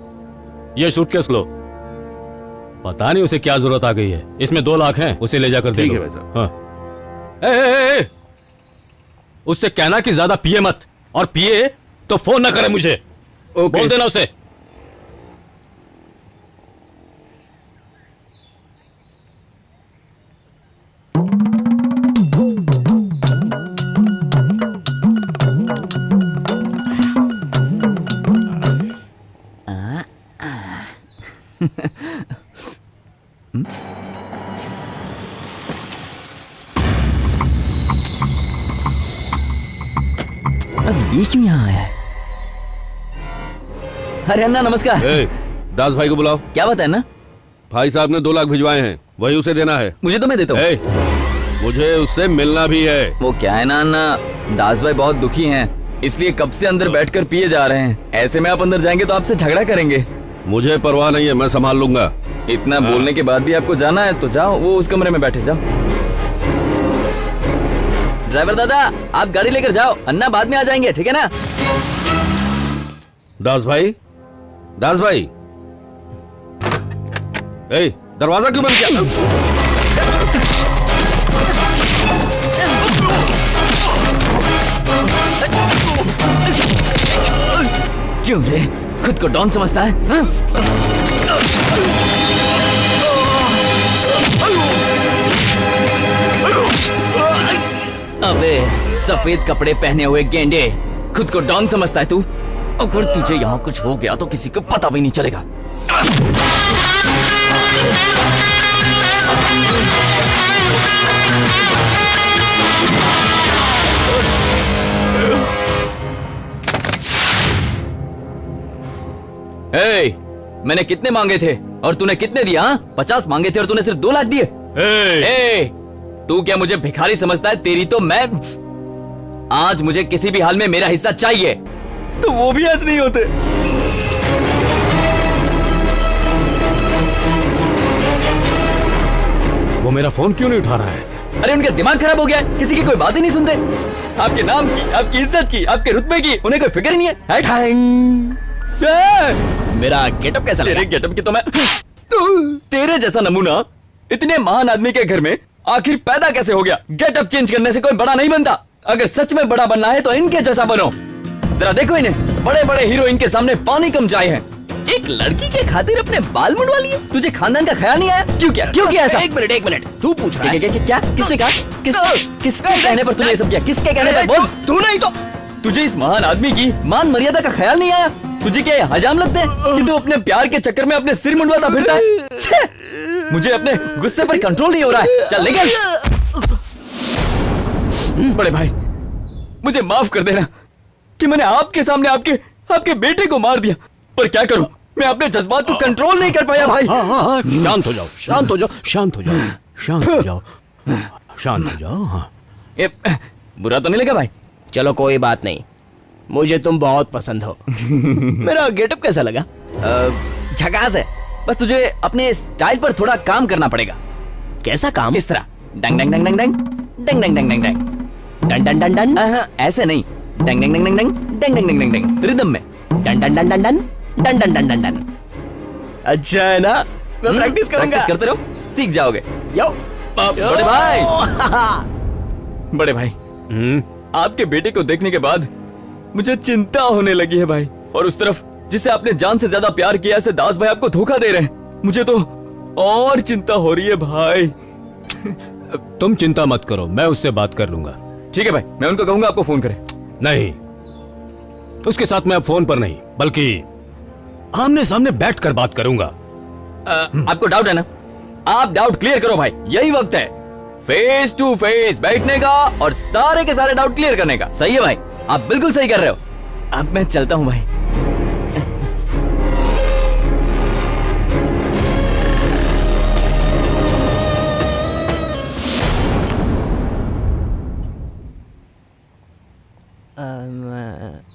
ये सूटकेस लो। पता नहीं उसे क्या जरूरत आ गई है। इसमें 2 लाख हैं, उसे ले जाकर दे दो। ठीक है भाई साहब। हाँ। ए, उससे कहना कि ज्यादा पिए मत, और पिए तो फोन न करे मुझे। बोल देना उसे। अब ये क्यों यहाँ है? अरे अन्ना नमस्कार। दास भाई को बुलाओ। क्या बात है ना? भाई साहब ने 2 लाख भिजवाए हैं, वही उसे देना है। मुझे तो मैं देता हूँ। मुझे उससे मिलना भी है। वो क्या है ना अन्ना, दास भाई बहुत दुखी हैं, इसलिए कब से अंदर बैठकर पिए जा रहे हैं। ऐसे में आप अंदर जाएंगे तो आपसे झगड़ा करेंगे। मुझे परवाह नहीं है, मैं संभाल लूंगा। इतना बोलने के बाद भी आपको जाना है तो जाओ, वो उस कमरे में बैठे। जाओ ड्राइवर दादा, आप गाड़ी लेकर जाओ, अन्ना बाद में आ जाएंगे, ठीक है ना? दास भाई, दास भाई, ए, दरवाजा क्यों बंद किया? क्यों रे, खुद को डॉन समझता है? हाँ? अबे सफेद कपड़े पहने हुए गेंडे, खुद को डॉन समझता है तू? अगर तुझे यहाँ कुछ हो गया तो किसी को पता भी नहीं चलेगा। हे, मैंने कितने मांगे थे और तूने कितने दिया? 50 मांगे थे और तूने सिर्फ 2 लाख दिए। हे, तू क्या मुझे भिखारी समझता है? तेरी तो मैं आज मुझे किसी भी हाल में मेरा हिस्सा चाहिए। तो वो भी आज नहीं होते। वो मेरा फोन क्यों नहीं उठा रहा है? अरे उनका दिमाग खराब हो गया है, किसी की कोई बात ही नहीं सुनते। आपके नाम की, आपकी इज्जत की, आपके रुतबे की उन्हें कोई फिक्र ही नहीं है। मेरा गेटअप कैसा लगा? तेरे गेटअप की तो मैं तेरे जैसा नमूना इतने महान आदमी के घर में आखिर पैदा कैसे हो गया? गेटअप चेंज करने से कोई बड़ा नहीं बनता। अगर सच में बड़ा बनना है तो इनके जैसा बनो। जरा देखो इन्हें, बड़े बड़े हीरो इनके सामने पानी कम जाए हैं। एक लड़की के खातिर अपने बाल मुंडवा लिए। तुझे खानदान का ख्याल नहीं आया? क्यों किया ऐसा? एक मिनट, तू पूछ रहा है? क्या? किसने कहा? किसके कहने पर तूने ये सब किया? किसके कहने पर? बोल। तू नहीं तो तुझे इस महान आदमी की मान मर्यादा का ख्याल नहीं आया? तुझे क्या ये हजाम लगते हैं कि तू अपने प्यार के चक्कर में अपने सिर मुंडवाता फिरता है? मुझे अपने गुस्से पर कंट्रोल नहीं हो रहा है। चल निकल। बड़े भाई, मुझे माफ कर देना कि मैंने आपके सामने आपके आपके बेटे को मार दिया। पर क्या करूं, मैं अपने जज्बात को कंट्रोल नहीं कर पाया भाई। हाँ, शांत हो जाओ, शांत हो जाओ, शांत हो जाओ, शांत हो जाओ, शांत हो जाओ। हाँ, ये बुरा तो नहीं लगा भाई? चलो कोई बात नहीं, मुझे तुम बहुत पसंद हो। मेरा गेटअप कैसा लगा? झकास है, बस तुझे अपने स्टाइल पर थोड़ा काम करना पड़ेगा। कैसा काम? इस तरह डंग डंग डंग डंग डंग डंग डंग डंग डंग डन डन डन डन ऐसे नहीं, डंग डंग डंग डंग डंग डंग डंग डंग डंग रिदम में। Done done done done done done done done done done. अच्छा है ना, मैं प्रैक्टिस करूंगा। प्रैक्टिस करते रहो, सीख जाओगे। यो बड़े भाई, बड़े भाई, आपके बेटे को देखने के बाद मुझे चिंता होने लगी है भाई। और उस तरफ जिसे आपने जान से ज्यादा प्यार किया, ऐसे दास भाई आपको धोखा दे रहे हैं। मुझे तो और चिंता हो रही है भाई। तुम चिंता मत करो, मैं उससे बात कर लूंगा। ठीक है भाई, मैं उनको कहूंगा आपको फोन करें। नहीं, उसके साथ मैं अब फोन पर नहीं बल्कि आमने सामने बैठकर बात करूंगा। आपको डाउट है ना? आप डाउट क्लियर करो भाई, यही वक्त है फेस टू फेस बैठने का और सारे के सारे डाउट क्लियर करने का। सही है भाई, आप बिल्कुल सही कर रहे हो। अब मैं चलता हूं भाई।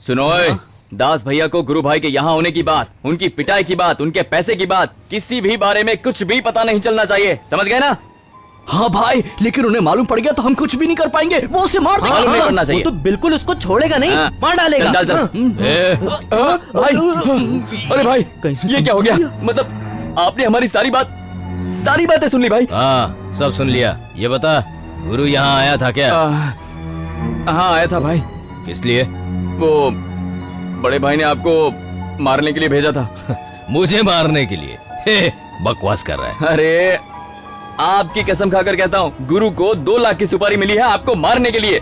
सुनो ओए, दास भैया को गुरु भाई के यहाँ होने की बात, उनकी पिटाई की बात, उनके पैसे की बात, किसी भी बारे में कुछ भी पता नहीं चलना चाहिए, समझ गए ना? हाँ भाई, लेकिन उन्हें मालूम पड़ गया तो हम कुछ भी नहीं कर पाएंगे, वो उसे मार देगा। मालूम नहीं पड़ना चाहिए। वो तो बिल्कुल उसको छोड़ेगा नहीं, मार डालेगा। चल चल चल। भाई, अरे भाई, ये क्या हो गया? मतलब आपने हमारी सारी बातें सुन ली भाई? हाँ, सब सुन लिया। ये बता, गुरु यहाँ आया था क्या? हाँ आया था भाई। इसलिए वो बड़े भाई ने आपको मारने के लिए भेजा था। मुझे मारने के लिए? हे, बकवास कर रहा है। अरे आपकी कसम खाकर कहता हूँ, गुरु को 2 लाख की सुपारी मिली है आपको मारने के लिए।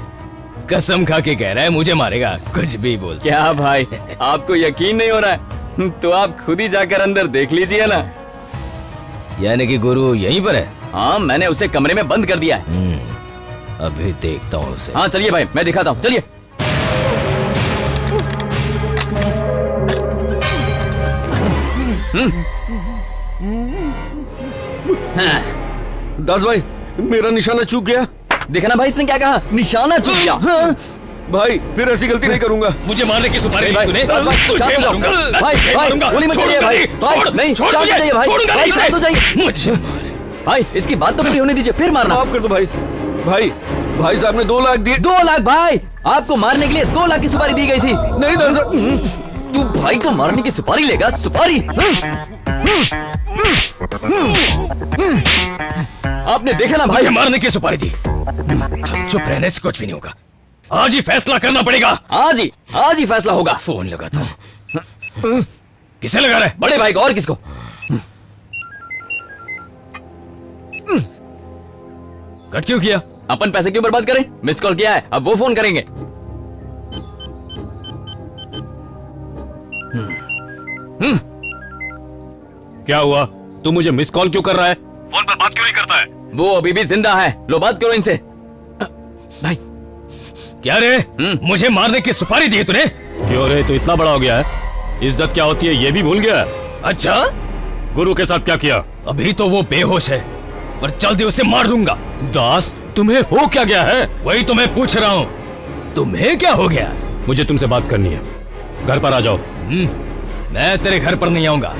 कसम खा के कह रहा है मुझे मारेगा? कुछ भी बोल। क्या भाई, आपको यकीन नहीं हो रहा है? तो आप खुद ही जाकर अंदर देख लीजिए ना। यानी कि गुरु यहीं पर है? हाँ, मैंने उसे कमरे में बंद कर दिया है। अभी देखता हूँ उसे। हाँ चलिए भाई, मैं दिखाता हूँ, चलिए। दास भाई, मेरा निशाना चूक गया। देखा ना भाई, इसने क्या कहा, निशाना चूक गया। भाई, फिर ऐसी गलती नहीं करूंगा। मुझे मारने की सुपारी भाई, तूने? बस भाई, तुझे शांत हो जाओ। मारूंगा। भाई, भाई, गोली मत चलिए भाई। भाई, नहीं, शांत हो जाइए भाई। भाई, शांत हो जाइए। मुझे भाई, इसकी बात तो पूरी होने दीजिए, फिर मारना। माफ कर दो भाई। भाई साहब ने 2 लाख दिए। 2 लाख भाई, आपको मारने के लिए 2 लाख की सुपारी दी गई थी। नहीं दास भाई। तू भाई को मारने की सुपारी लेगा? सुपारी? आपने देखा ना भाई, मुझे मारने की सुपारी दी। चुप रहने से कुछ भी नहीं होगा। आज ही फैसला करना पड़ेगा। आज ही फैसला होगा। फोन लगाता हूँ। किसे लगा रहा है? बड़े भाई को, और किसको? कट क्यों किया? अपन पैसे क्यों बर्बाद करें? मिस कॉल किया है, अब वो फोन करेंगे। क्या हुआ? तू मुझे मिस कॉल क्यों कर रहा है? फोन पर बात क्यों नहीं करता है? वो अभी भी जिंदा है, लो बात करो इनसे। भाई, क्या रे? मुझे मारने की सुपारी दी तूने? क्यों रे, तू इतना बड़ा हो गया है? इज्जत क्या होती है ये भी भूल गया? अच्छा, गुरु के साथ क्या किया? अभी तो वो बेहोश है, पर जल्दी उसे मार दूंगा। दास, तुम्हें हो क्या गया है? वही तो मैं पूछ रहा हूँ, तुम्हें क्या हो गया? मुझे तुमसे बात करनी है, घर पर आ जाओ। मैं तेरे घर पर नहीं आऊंगा,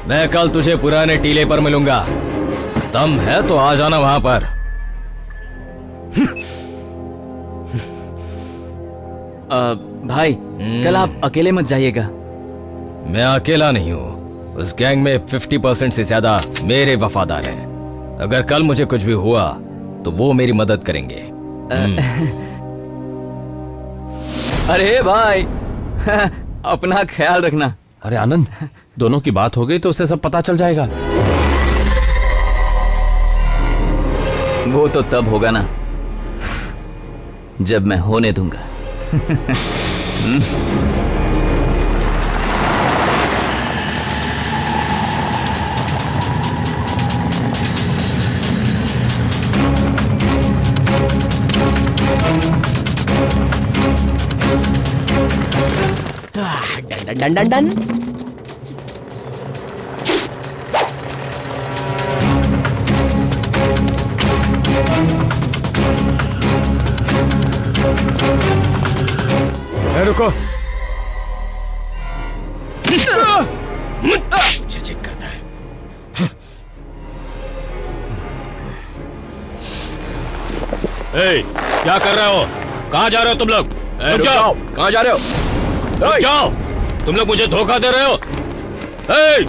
मैं कल तुझे पुराने टीले पर मिलूंगा। दम है तो आ जाना वहां पर। भाई, कल आप अकेले मत जाइएगा। मैं अकेला नहीं हूँ, उस गैंग में 50% से ज्यादा मेरे वफादार हैं। अगर कल मुझे कुछ भी हुआ तो वो मेरी मदद करेंगे। अरे भाई, अपना ख्याल रखना। अरे आनंद, दोनों की बात हो गई तो उसे सब पता चल जाएगा। वो तो तब होगा ना जब मैं होने दूंगा। Done done done. रुको। मुझे चेक करता है। ए, क्या कर रहे हो? कहाँ जा रहे हो तुम लोग? रुक जाओ। कहाँ जा रहे हो? रुक जाओ। तुम लोग मुझे धोखा दे रहे हो। ए!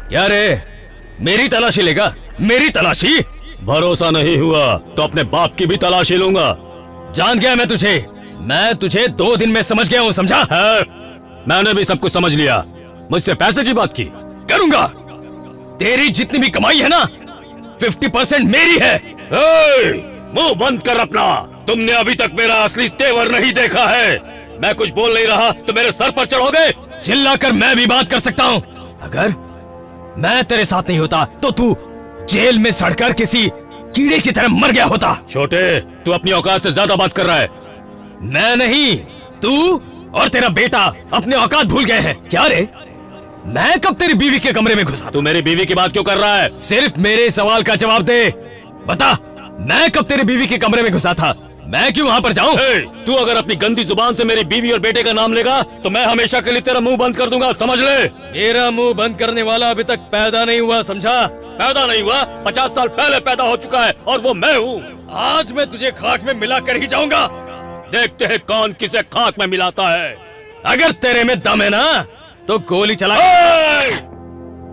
क्या रे, मेरी तलाशी लेगा? मेरी तलाशी? भरोसा नहीं हुआ तो अपने बाप की भी तलाशी लूंगा। जान गया मैं तुझे। मैं तुझे 2 दिन में समझ गया हूँ, समझा? है, मैंने भी सब कुछ समझ लिया। मुझसे पैसे की बात की। करूंगा। तेरी जितनी भी कमाई है ना, 50% मेरी है। ए! मुंह बंद कर अपना। तुमने अभी तक मेरा असली तेवर नहीं देखा है। मैं कुछ बोल नहीं रहा तो मेरे सर पर चढ़ोगे? चिल्लाकर मैं भी बात कर सकता हूँ। अगर मैं तेरे साथ नहीं होता तो तू जेल में सड़कर किसी कीड़े की तरह मर गया होता। छोटे, तू अपनी औकात से ज्यादा बात कर रहा है। मैं नहीं, तू और तेरा बेटा अपने औकात भूल गए हैं। क्या रे, मैं कब तेरी बीवी के कमरे में घुसा? तू मेरी बीवी की बात क्यों कर रहा है? सिर्फ मेरे सवाल का जवाब दे। बता, मैं कब तेरी बीवी के कमरे में घुसा था? मैं क्यों वहाँ पर जाऊँ? तू अगर अपनी गंदी जुबान से मेरी बीवी और बेटे का नाम लेगा तो मैं हमेशा के लिए तेरा मुंह बंद कर दूंगा, समझ ले। मेरा मुंह बंद करने वाला अभी तक पैदा नहीं हुआ, समझा? पैदा नहीं हुआ? 50 साल पहले पैदा हो चुका है और वो मैं हूँ। आज मैं तुझे खाक में मिला कर ही जाऊंगा। देखते हैं कौन किसे खाक में मिलाता है। अगर तेरे में दम है ना तो गोली चला।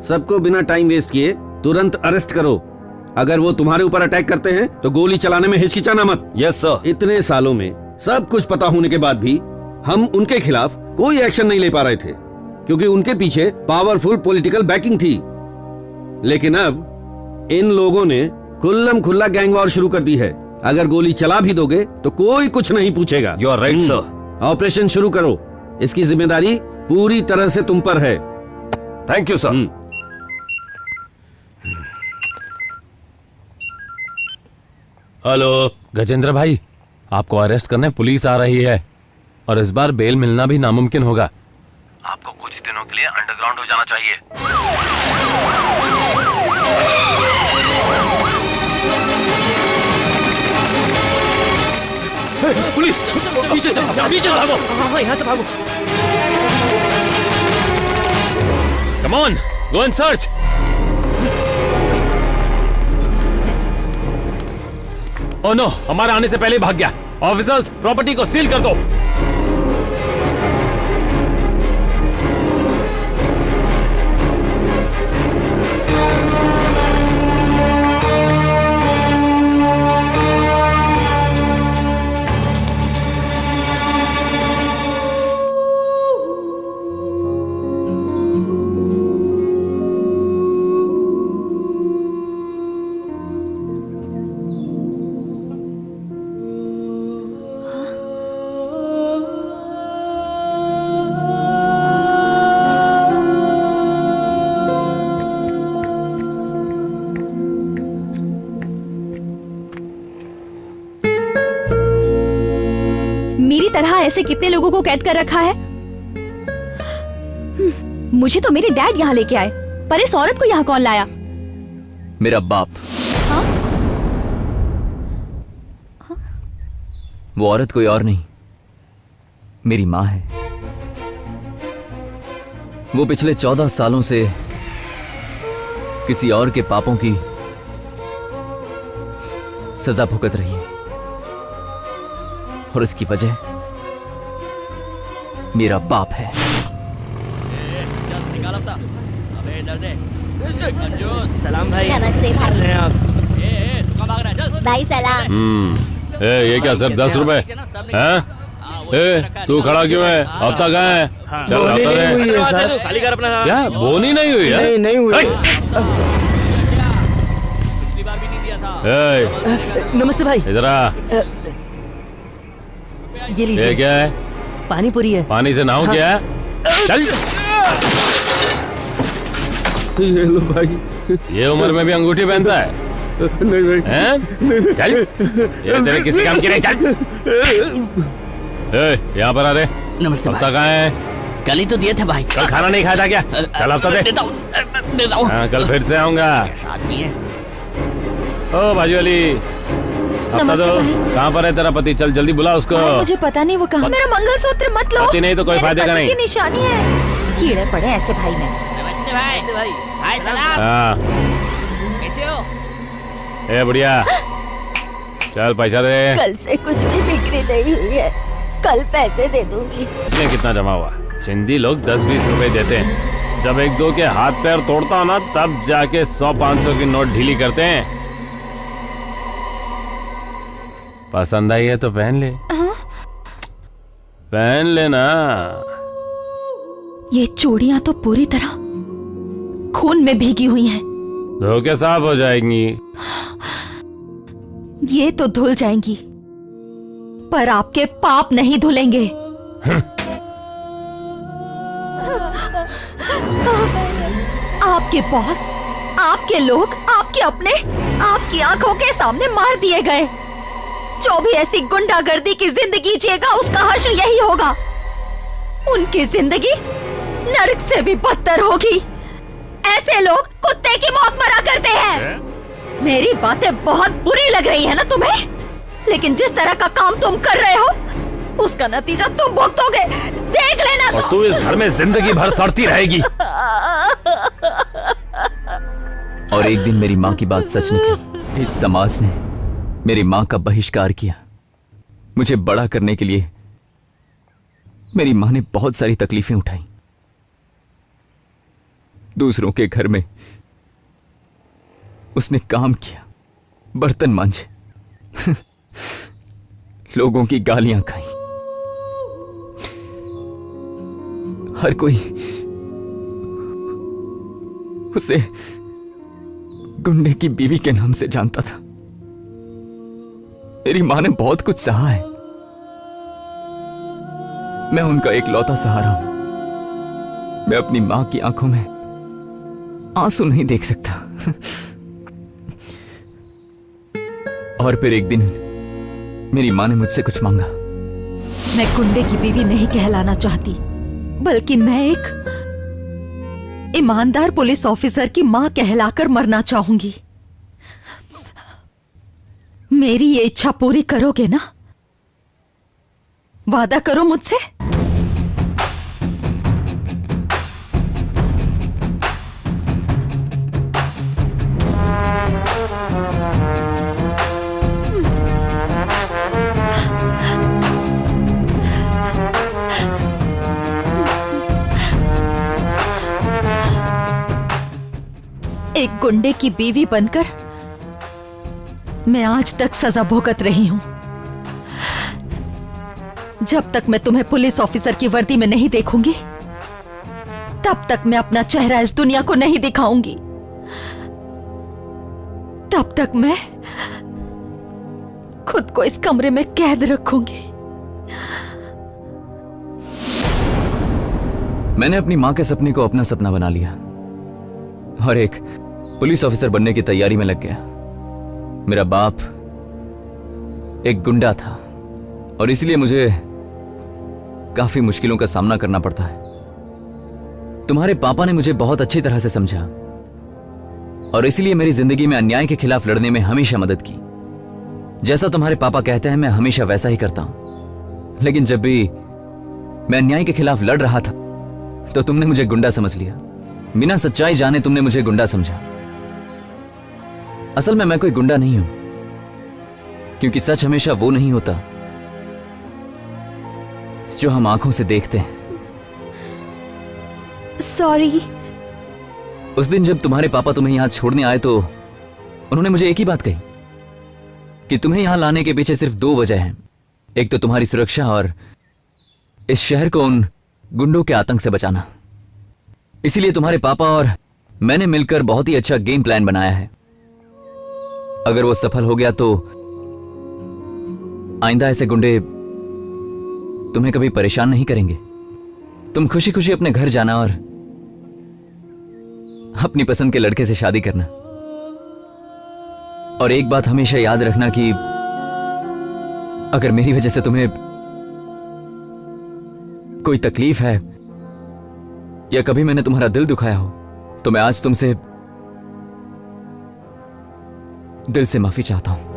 सबको बिना टाइम वेस्ट किए तुरंत अरेस्ट करो। अगर वो तुम्हारे ऊपर अटैक करते हैं तो गोली चलाने में हिचकिचाना मत। Yes sir. इतने सालों में सब कुछ पता होने के बाद भी हम उनके खिलाफ कोई एक्शन नहीं ले पा रहे थे क्योंकि उनके पीछे पावरफुल पॉलिटिकल बैकिंग थी। लेकिन अब इन लोगों ने खुल्लम खुल्ला गैंग वॉर शुरू कर दी है। अगर गोली चला भी दोगे तो कोई कुछ नहीं पूछेगा। You are right sir. Operation शुरू करो। इसकी जिम्मेदारी पूरी तरह से तुम पर है। Thank you sir. Hello Gajendra भाई, आपको अरेस्ट करने पुलिस आ रही है और इस बार बेल मिलना भी नामुमकिन होगा। आपको कुछ दिनों के लिए अंडरग्राउंड हो जाना चाहिए। पुलिस, पीछे से भागो, पीछे भागो। हाँ, यहाँ से भागो। Come on, go and search. Oh no, हमारे आने से पहले ही भाग गया। ऑफिसर्स, प्रॉपर्टी को सील कर दो। मेरी तरह ऐसे कितने लोगों को कैद कर रखा है। मुझे तो मेरे डैड यहाँ लेके आए, पर इस औरत को यहाँ कौन लाया? मेरा बाप। हाँ? वो औरत कोई और नहीं, मेरी माँ है। वो पिछले 14 सालों से किसी और के पापों की सजा भुगत रही है और इसकी वजह मेरा बाप है। सलाम भाई। नमस्ते भाई। भाई सलाम। ये क्या सब 10 रुपए हैं? तू खड़ा क्यों है? हफ्ता कहाँ है? चल हफ्ता दे। खाली कर अपना। क्या बोनी नहीं हुई है? नहीं हुई। पिछली बार भी नहीं दिया था। नमस्ते भाई। इधर आ। ये लीजिए। ये क्या है? पानी पूरी है। पानी से नहाऊं क्या? चल। ये लो भाई। ये उम्र में भी अंगूठी पहनता है? नहीं भाई, हैं? चल, ये तेरे किसी काम की नहीं, चल। यहाँ पर आ रे। नमस्ते हफ्ता कहाँ है? कल ही तो दिए थे भाई। कल खाना नहीं खाया था क्या? चल हफ्ता दे। देता हूँ हाँ, कल फिर से आऊंगा। साथ में है। ओ बाजू वाली, हफ्ता नमस्ते दो। भाई। कहाँ पर है तेरा पति? चल जल्दी बुला उसको। भाई, मुझे पता नहीं वो कहाँ। मेरा मंगलसूत्र मत लो। पति नहीं तो कोई मेरे फायदे का पति नहीं। की निशानी है। कीड़े पड़े ऐसे भाई में। नमस्ते भाई। हाय सलाम। हाँ, कैसे हो? ए बढ़िया, चल पैसा दे। कल से कुछ भी बिक्री नहीं हुई है, कल पैसे दे दूंगी। इसमें कितना जमा हुआ? सिंधी लोग 10-20 रुपए देते हैं। जब एक दो के हाथ पैर तोड़ता हो ना, तब जाके 100-500 की नोट ढीली करते हैं। पसंद आई है तो पहन ले। पहन लेना। ये चूड़ियां तो पूरी तरह खून में भीगी हुई हैं। धो के साफ हो जाएंगी। ये तो धुल जाएंगी, पर आपके पाप नहीं धुलेंगे। आपके बॉस, आपके लोग, आपके अपने, आपकी आंखों के सामने मार दिए गए। जो भी ऐसी गुंडागर्दी की जिंदगी जिएगा, उसका हश्र यही होगा। उनकी जिंदगी नरक से भी बदतर होगी। ऐसे लोग कुत्ते की मौत मरा करते हैं। मेरी बातें बहुत बुरी लग रही है ना तुम्हें, लेकिन जिस तरह का काम तुम कर रहे हो, उसका नतीजा तुम भुगतोगे। देख लेना। और तू इस घर में जिंदगी भर सड़ती रहेगी। और एक दिन मेरी माँ की बात सच निकली। इस समाज ने मेरी माँ का बहिष्कार किया। मुझे बड़ा करने के लिए मेरी माँ ने बहुत सारी तकलीफें उठाई। दूसरों के घर में उसने काम किया, बर्तन मांजे, लोगों की गालियां खाई। हर कोई उसे गुंडे की बीवी के नाम से जानता था। मेरी मां ने बहुत कुछ सहा है। मैं उनका एकलौता सहारा हूं। मैं अपनी मां की आंखों में आंसू नहीं देख सकता। और फिर एक दिन मेरी मां ने मुझसे कुछ मांगा। मैं गुंडे की बीवी नहीं कहलाना चाहती, बल्कि मैं एक ईमानदार पुलिस ऑफिसर की मां कहलाकर मरना चाहूंगी। मेरी ये इच्छा पूरी करोगे ना? वादा करो मुझसे। एक गुंडे की बीवी बनकर मैं आज तक सजा भुगत रही हूं। जब तक मैं तुम्हें पुलिस ऑफिसर की वर्दी में नहीं देखूंगी, तब तक मैं अपना चेहरा इस दुनिया को नहीं दिखाऊंगी। तब तक मैं खुद को इस कमरे में कैद रखूंगी। मैंने अपनी मां के सपने को अपना सपना बना लिया और एक पुलिस ऑफिसर बनने की तैयारी में लग गया। मेरा बाप एक गुंडा था और इसलिए मुझे काफी मुश्किलों का सामना करना पड़ता है। तुम्हारे पापा ने मुझे बहुत अच्छी तरह से समझा और इसलिए मेरी जिंदगी में अन्याय के खिलाफ लड़ने में हमेशा मदद की। जैसा तुम्हारे पापा कहते हैं, मैं हमेशा वैसा ही करता हूं। लेकिन जब भी मैं अन्याय के खिलाफ लड़ रहा था, तो तुमने मुझे गुंडा समझ लिया। बिना सच्चाई जाने तुमने मुझे गुंडा समझा। असल में मैं कोई गुंडा नहीं हूं, क्योंकि सच हमेशा वो नहीं होता जो हम आंखों से देखते हैं। सॉरी। उस दिन जब तुम्हारे पापा तुम्हें यहां छोड़ने आए, तो उन्होंने मुझे एक ही बात कही कि तुम्हें यहां लाने के पीछे सिर्फ दो वजह हैं। एक तो तुम्हारी सुरक्षा और इस शहर को उन गुंडों के आतंक से बचाना। इसीलिए तुम्हारे पापा और मैंने मिलकर बहुत ही अच्छा गेम प्लान बनाया है। अगर वो सफल हो गया तो आइंदा ऐसे गुंडे तुम्हें कभी परेशान नहीं करेंगे। तुम खुशी खुशी अपने घर जाना और अपनी पसंद के लड़के से शादी करना। और एक बात हमेशा याद रखना कि अगर मेरी वजह से तुम्हें कोई तकलीफ है या कभी मैंने तुम्हारा दिल दुखाया हो तो मैं आज तुमसे दिल से माफी चाहता हूं।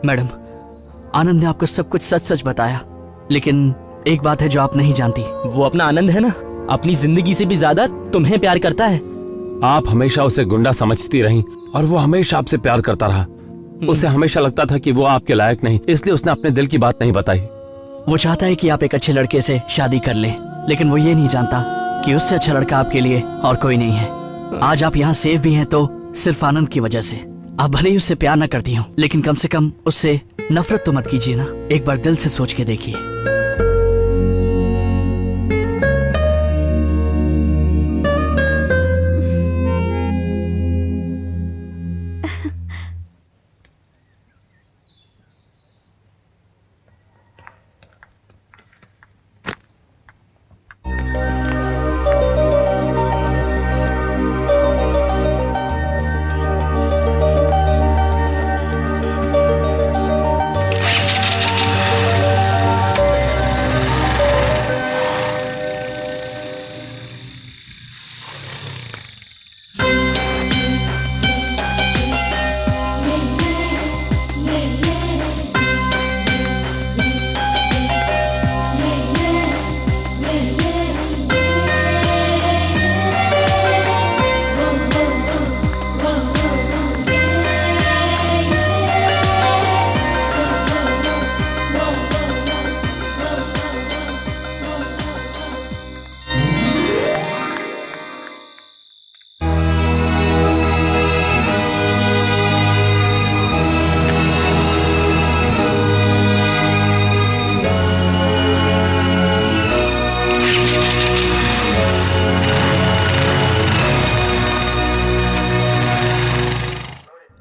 मैडम, आनंद ने आपको सब कुछ सच सच बताया, लेकिन एक बात है जो आप नहीं जानती। वो अपना आनंद है ना, अपनी जिंदगी से भी ज्यादा तुम्हें प्यार करता है। आप हमेशा उसे गुंडा समझती रहीं और वो हमेशा आपसे प्यार करता रहा। उसे हमेशा लगता था कि वो आपके लायक नहीं, इसलिए उसने अपने दिल की बात नहीं बताई। वो चाहता है कि आप एक अच्छे लड़के से शादी कर लें, लेकिन वो ये नहीं जानता कि उससे अच्छा लड़का आपके लिए और कोई नहीं है। आज आप यहाँ सेफ भी हैं तो सिर्फ आनंद की वजह से। आप भले ही उससे प्यार न करती हो, लेकिन कम से कम उससे नफरत तो मत कीजिए ना। एक बार दिल से सोच के देखिए।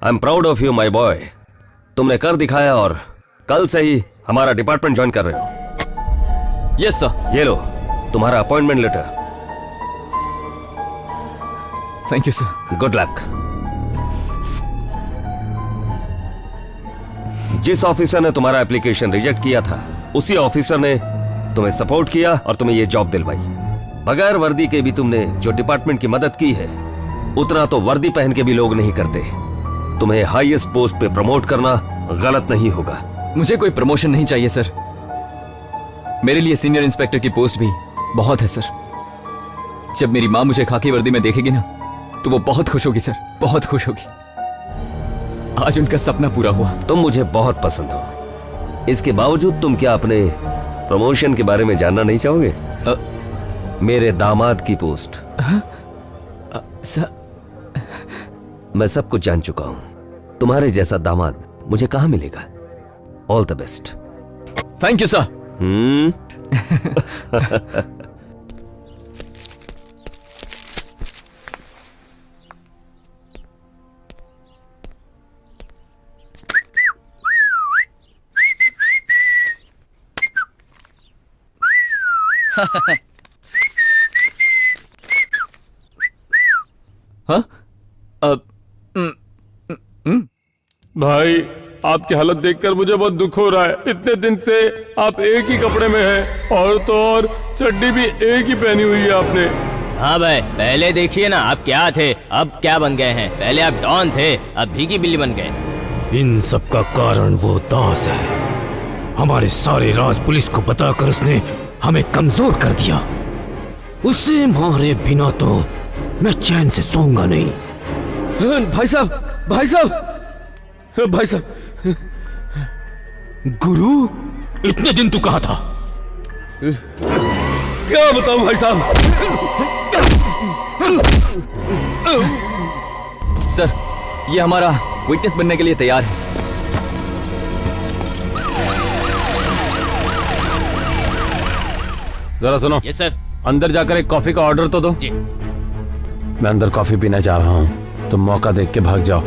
I am proud of you my boy. तुमने कर दिखाया और कल से ही हमारा डिपार्टमेंट ज्वाइन कर रहे हो। Yes sir. ये लो तुम्हारा appointment letter. Thank you sir. Good luck. जिस ऑफिसर ने तुम्हारा एप्लीकेशन रिजेक्ट किया था उसी ऑफिसर ने तुम्हें सपोर्ट किया और तुम्हें यह जॉब दिलवाई। बगैर वर्दी के भी तुमने जो डिपार्टमेंट की मदद की है उतना तो वर्दी पहन के भी लोग नहीं करते। तुम्हें हाईएस्ट पोस्ट पे प्रमोट करना गलत नहीं होगा। मुझे कोई प्रमोशन नहीं चाहिए सर। मेरे लिए सीनियर इंस्पेक्टर की पोस्ट भी बहुत है सर। जब मेरी माँ मुझे खाकी वर्दी में देखेगी ना तो वो बहुत खुश होगी सर, बहुत खुश होगी। आज उनका सपना पूरा हुआ। तुम मुझे बहुत पसंद हो। इसके बावजूद तुम क्या अपने प्रमोशन के बारे में जानना नहीं चाहोगे? मेरे दामाद की पोस्ट। सर मैं सब कुछ जान चुका हूं। तुम्हारे जैसा दामाद मुझे कहां मिलेगा? All the best. Thank you sir. हाँ? भाई आपकी हालत देखकर मुझे बहुत दुख हो रहा है। इतने दिन से आप एक ही कपड़े में हैं और तो और चड्डी भी एक ही पहनी हुई है आपने। हाँ भाई, पहले देखिए ना आप क्या थे अब क्या बन गए हैं। पहले आप डॉन थे, अब भीगी बिल्ली बन गए। इन सब का कारण वो दास है। हमारे सारे राज पुलिस को बताकर उसने हमें कमजोर कर दिया। उसे मारे बिना तो मैं चैन से सोऊंगा नहीं। भाई साहब, भाई साहब, भाई साहब। गुरु, इतने दिन तू कहाँ था? क्या बताऊं भाई साहब। सर ये हमारा विटनेस बनने के लिए तैयार है। जरा सुनो। Yes sir. अंदर जाकर एक कॉफी का ऑर्डर तो दो। जी। मैं अंदर कॉफी पीने जा रहा हूँ, तुम मौका देख के भाग जाओ।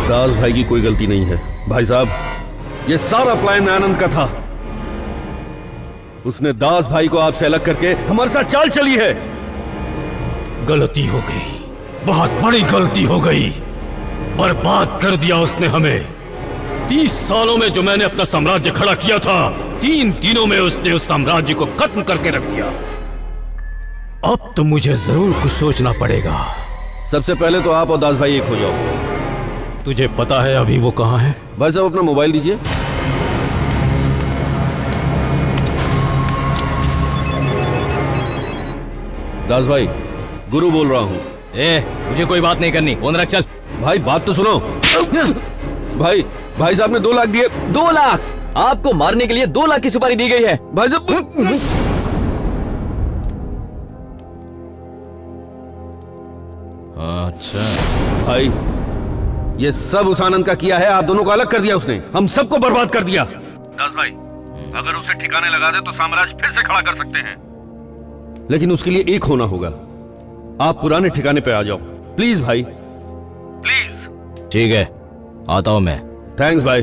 दास भाई की कोई गलती नहीं है भाई साहब, ये सारा प्लान आनंद का था। उसने दास भाई को आपसे अलग करके हमारे साथ चाल चली है। गलती हो गई, बहुत बड़ी गलती हो गई। बर्बाद कर दिया उसने हमें। 30 सालों में जो मैंने अपना साम्राज्य खड़ा किया था, 3 दिनों में उसने उस साम्राज्य को खत्म करके रख दिया। अब तो मुझे जरूर कुछ सोचना पड़ेगा। सबसे पहले तो आप और दास भाई एक हो जाओ। तुझे पता है अभी वो कहाँ है? भाई साहब अपना मोबाइल दीजिए। दास भाई, गुरु बोल रहा हूँ। मुझे कोई बात नहीं करनी, फोन रख चल। भाई बात तो सुनो। भाई साहब ने 2 लाख दिए। 2 लाख? आपको मारने के लिए 2 लाख की सुपारी दी गई है। भाई साहब अच्छा भाई, ये सब उस आनंद का किया है। आप दोनों को अलग कर दिया उसने, हम सबको बर्बाद कर दिया। दास भाई, अगर उसे ठिकाने लगा दे तो साम्राज्य फिर से खड़ा कर सकते हैं। लेकिन उसके लिए एक होना होगा। आप पुराने ठिकाने पे आ जाओ प्लीज भाई, प्लीज। ठीक है, आता हूं मैं। थैंक्स भाई।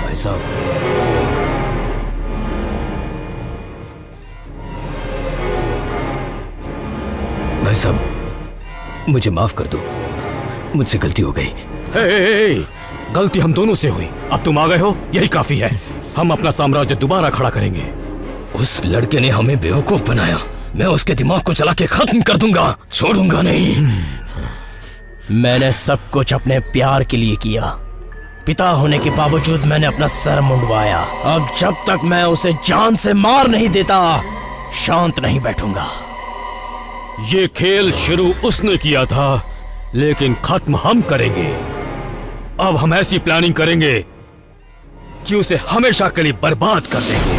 भाई साहब, भाई साहब, मुझे माफ कर दो, मुझसे गलती हो गई। गलती हम दोनों से हुई, अब तुम आ गए हो, यही काफी है। हम अपना साम्राज्य दोबारा खड़ा करेंगे। उस लड़के ने हमें बेवकूफ बनाया, मैं उसके दिमाग को चला के खत्म कर दूंगा, छोड़ूंगा नहीं। मैंने सब कुछ अपने प्यार के लिए किया। पिता होने के बावजूद मैंने अपना सर मुंडवाया। अब जब तक मैं उसे जान से मार नहीं देता, शांत नहीं बैठूंगा। ये खेल शुरू उसने किया था, लेकिन खत्म हम करेंगे। अब हम ऐसी प्लानिंग करेंगे कि उसे हमेशा के लिए बर्बाद कर देंगे।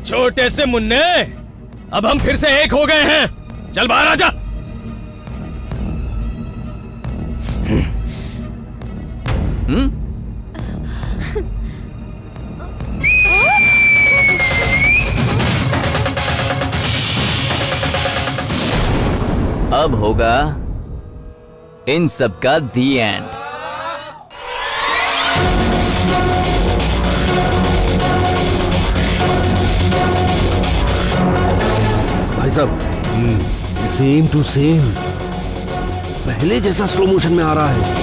छोटे से मुन्ने, अब हम फिर से एक हो गए हैं। चल बाहर आ जा। अब होगा इन सब का दी एंड। भाई साहब, सेम टू सेम, पहले जैसा स्लो मोशन में आ रहा है।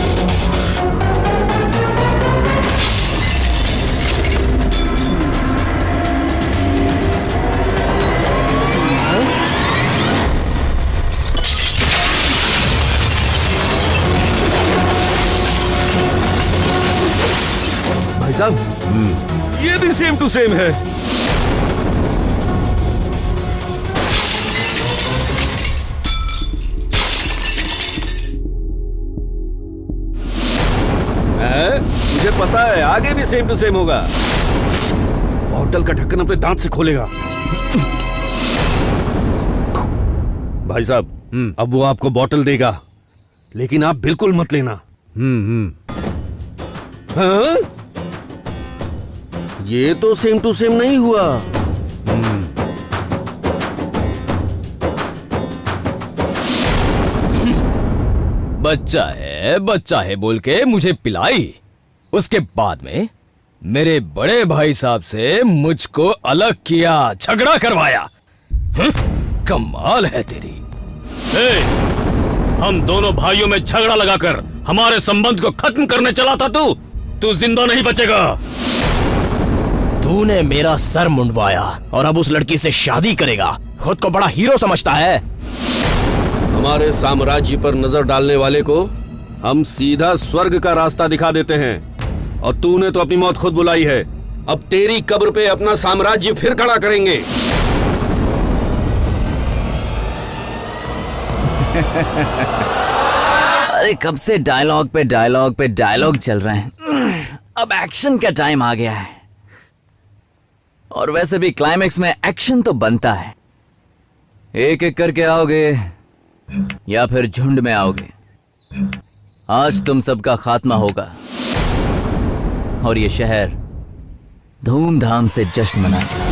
भाई साहब, ये भी सेम टू सेम है। मुझे पता है आगे भी सेम टू सेम होगा। बॉटल का ढक्कन अपने दांत से खोलेगा। भाई साहब, अब वो आपको बॉटल देगा, लेकिन आप बिल्कुल मत लेना। हाँ? ये तो सेम टू सेम नहीं हुआ। बच्चा है बोल के मुझे पिलाई, उसके बाद में मेरे बड़े भाई साहब से मुझको अलग किया, झगड़ा करवाया। कमाल है तेरी। हम दोनों भाइयों में झगड़ा लगाकर हमारे संबंध को खत्म करने चला था तू जिंदा नहीं बचेगा। तूने मेरा सर मुंडवाया और अब उस लड़की से शादी करेगा, खुद को बड़ा हीरो समझता है। हमारे साम्राज्य पर नजर डालने वाले को हम सीधा स्वर्ग का रास्ता दिखा देते हैं, और तूने तो अपनी मौत खुद बुलाई है। अब तेरी कब्र पे अपना साम्राज्य फिर खड़ा करेंगे। अरे कब से डायलॉग पे डायलॉग चल रहे हैं, अब एक्शन का टाइम आ गया है। और वैसे भी क्लाइमेक्स में एक्शन तो बनता है। एक एक करके आओगे या फिर झुंड में आओगे, आज तुम सबका खात्मा होगा और ये शहर धूमधाम से जश्न मनाएगा।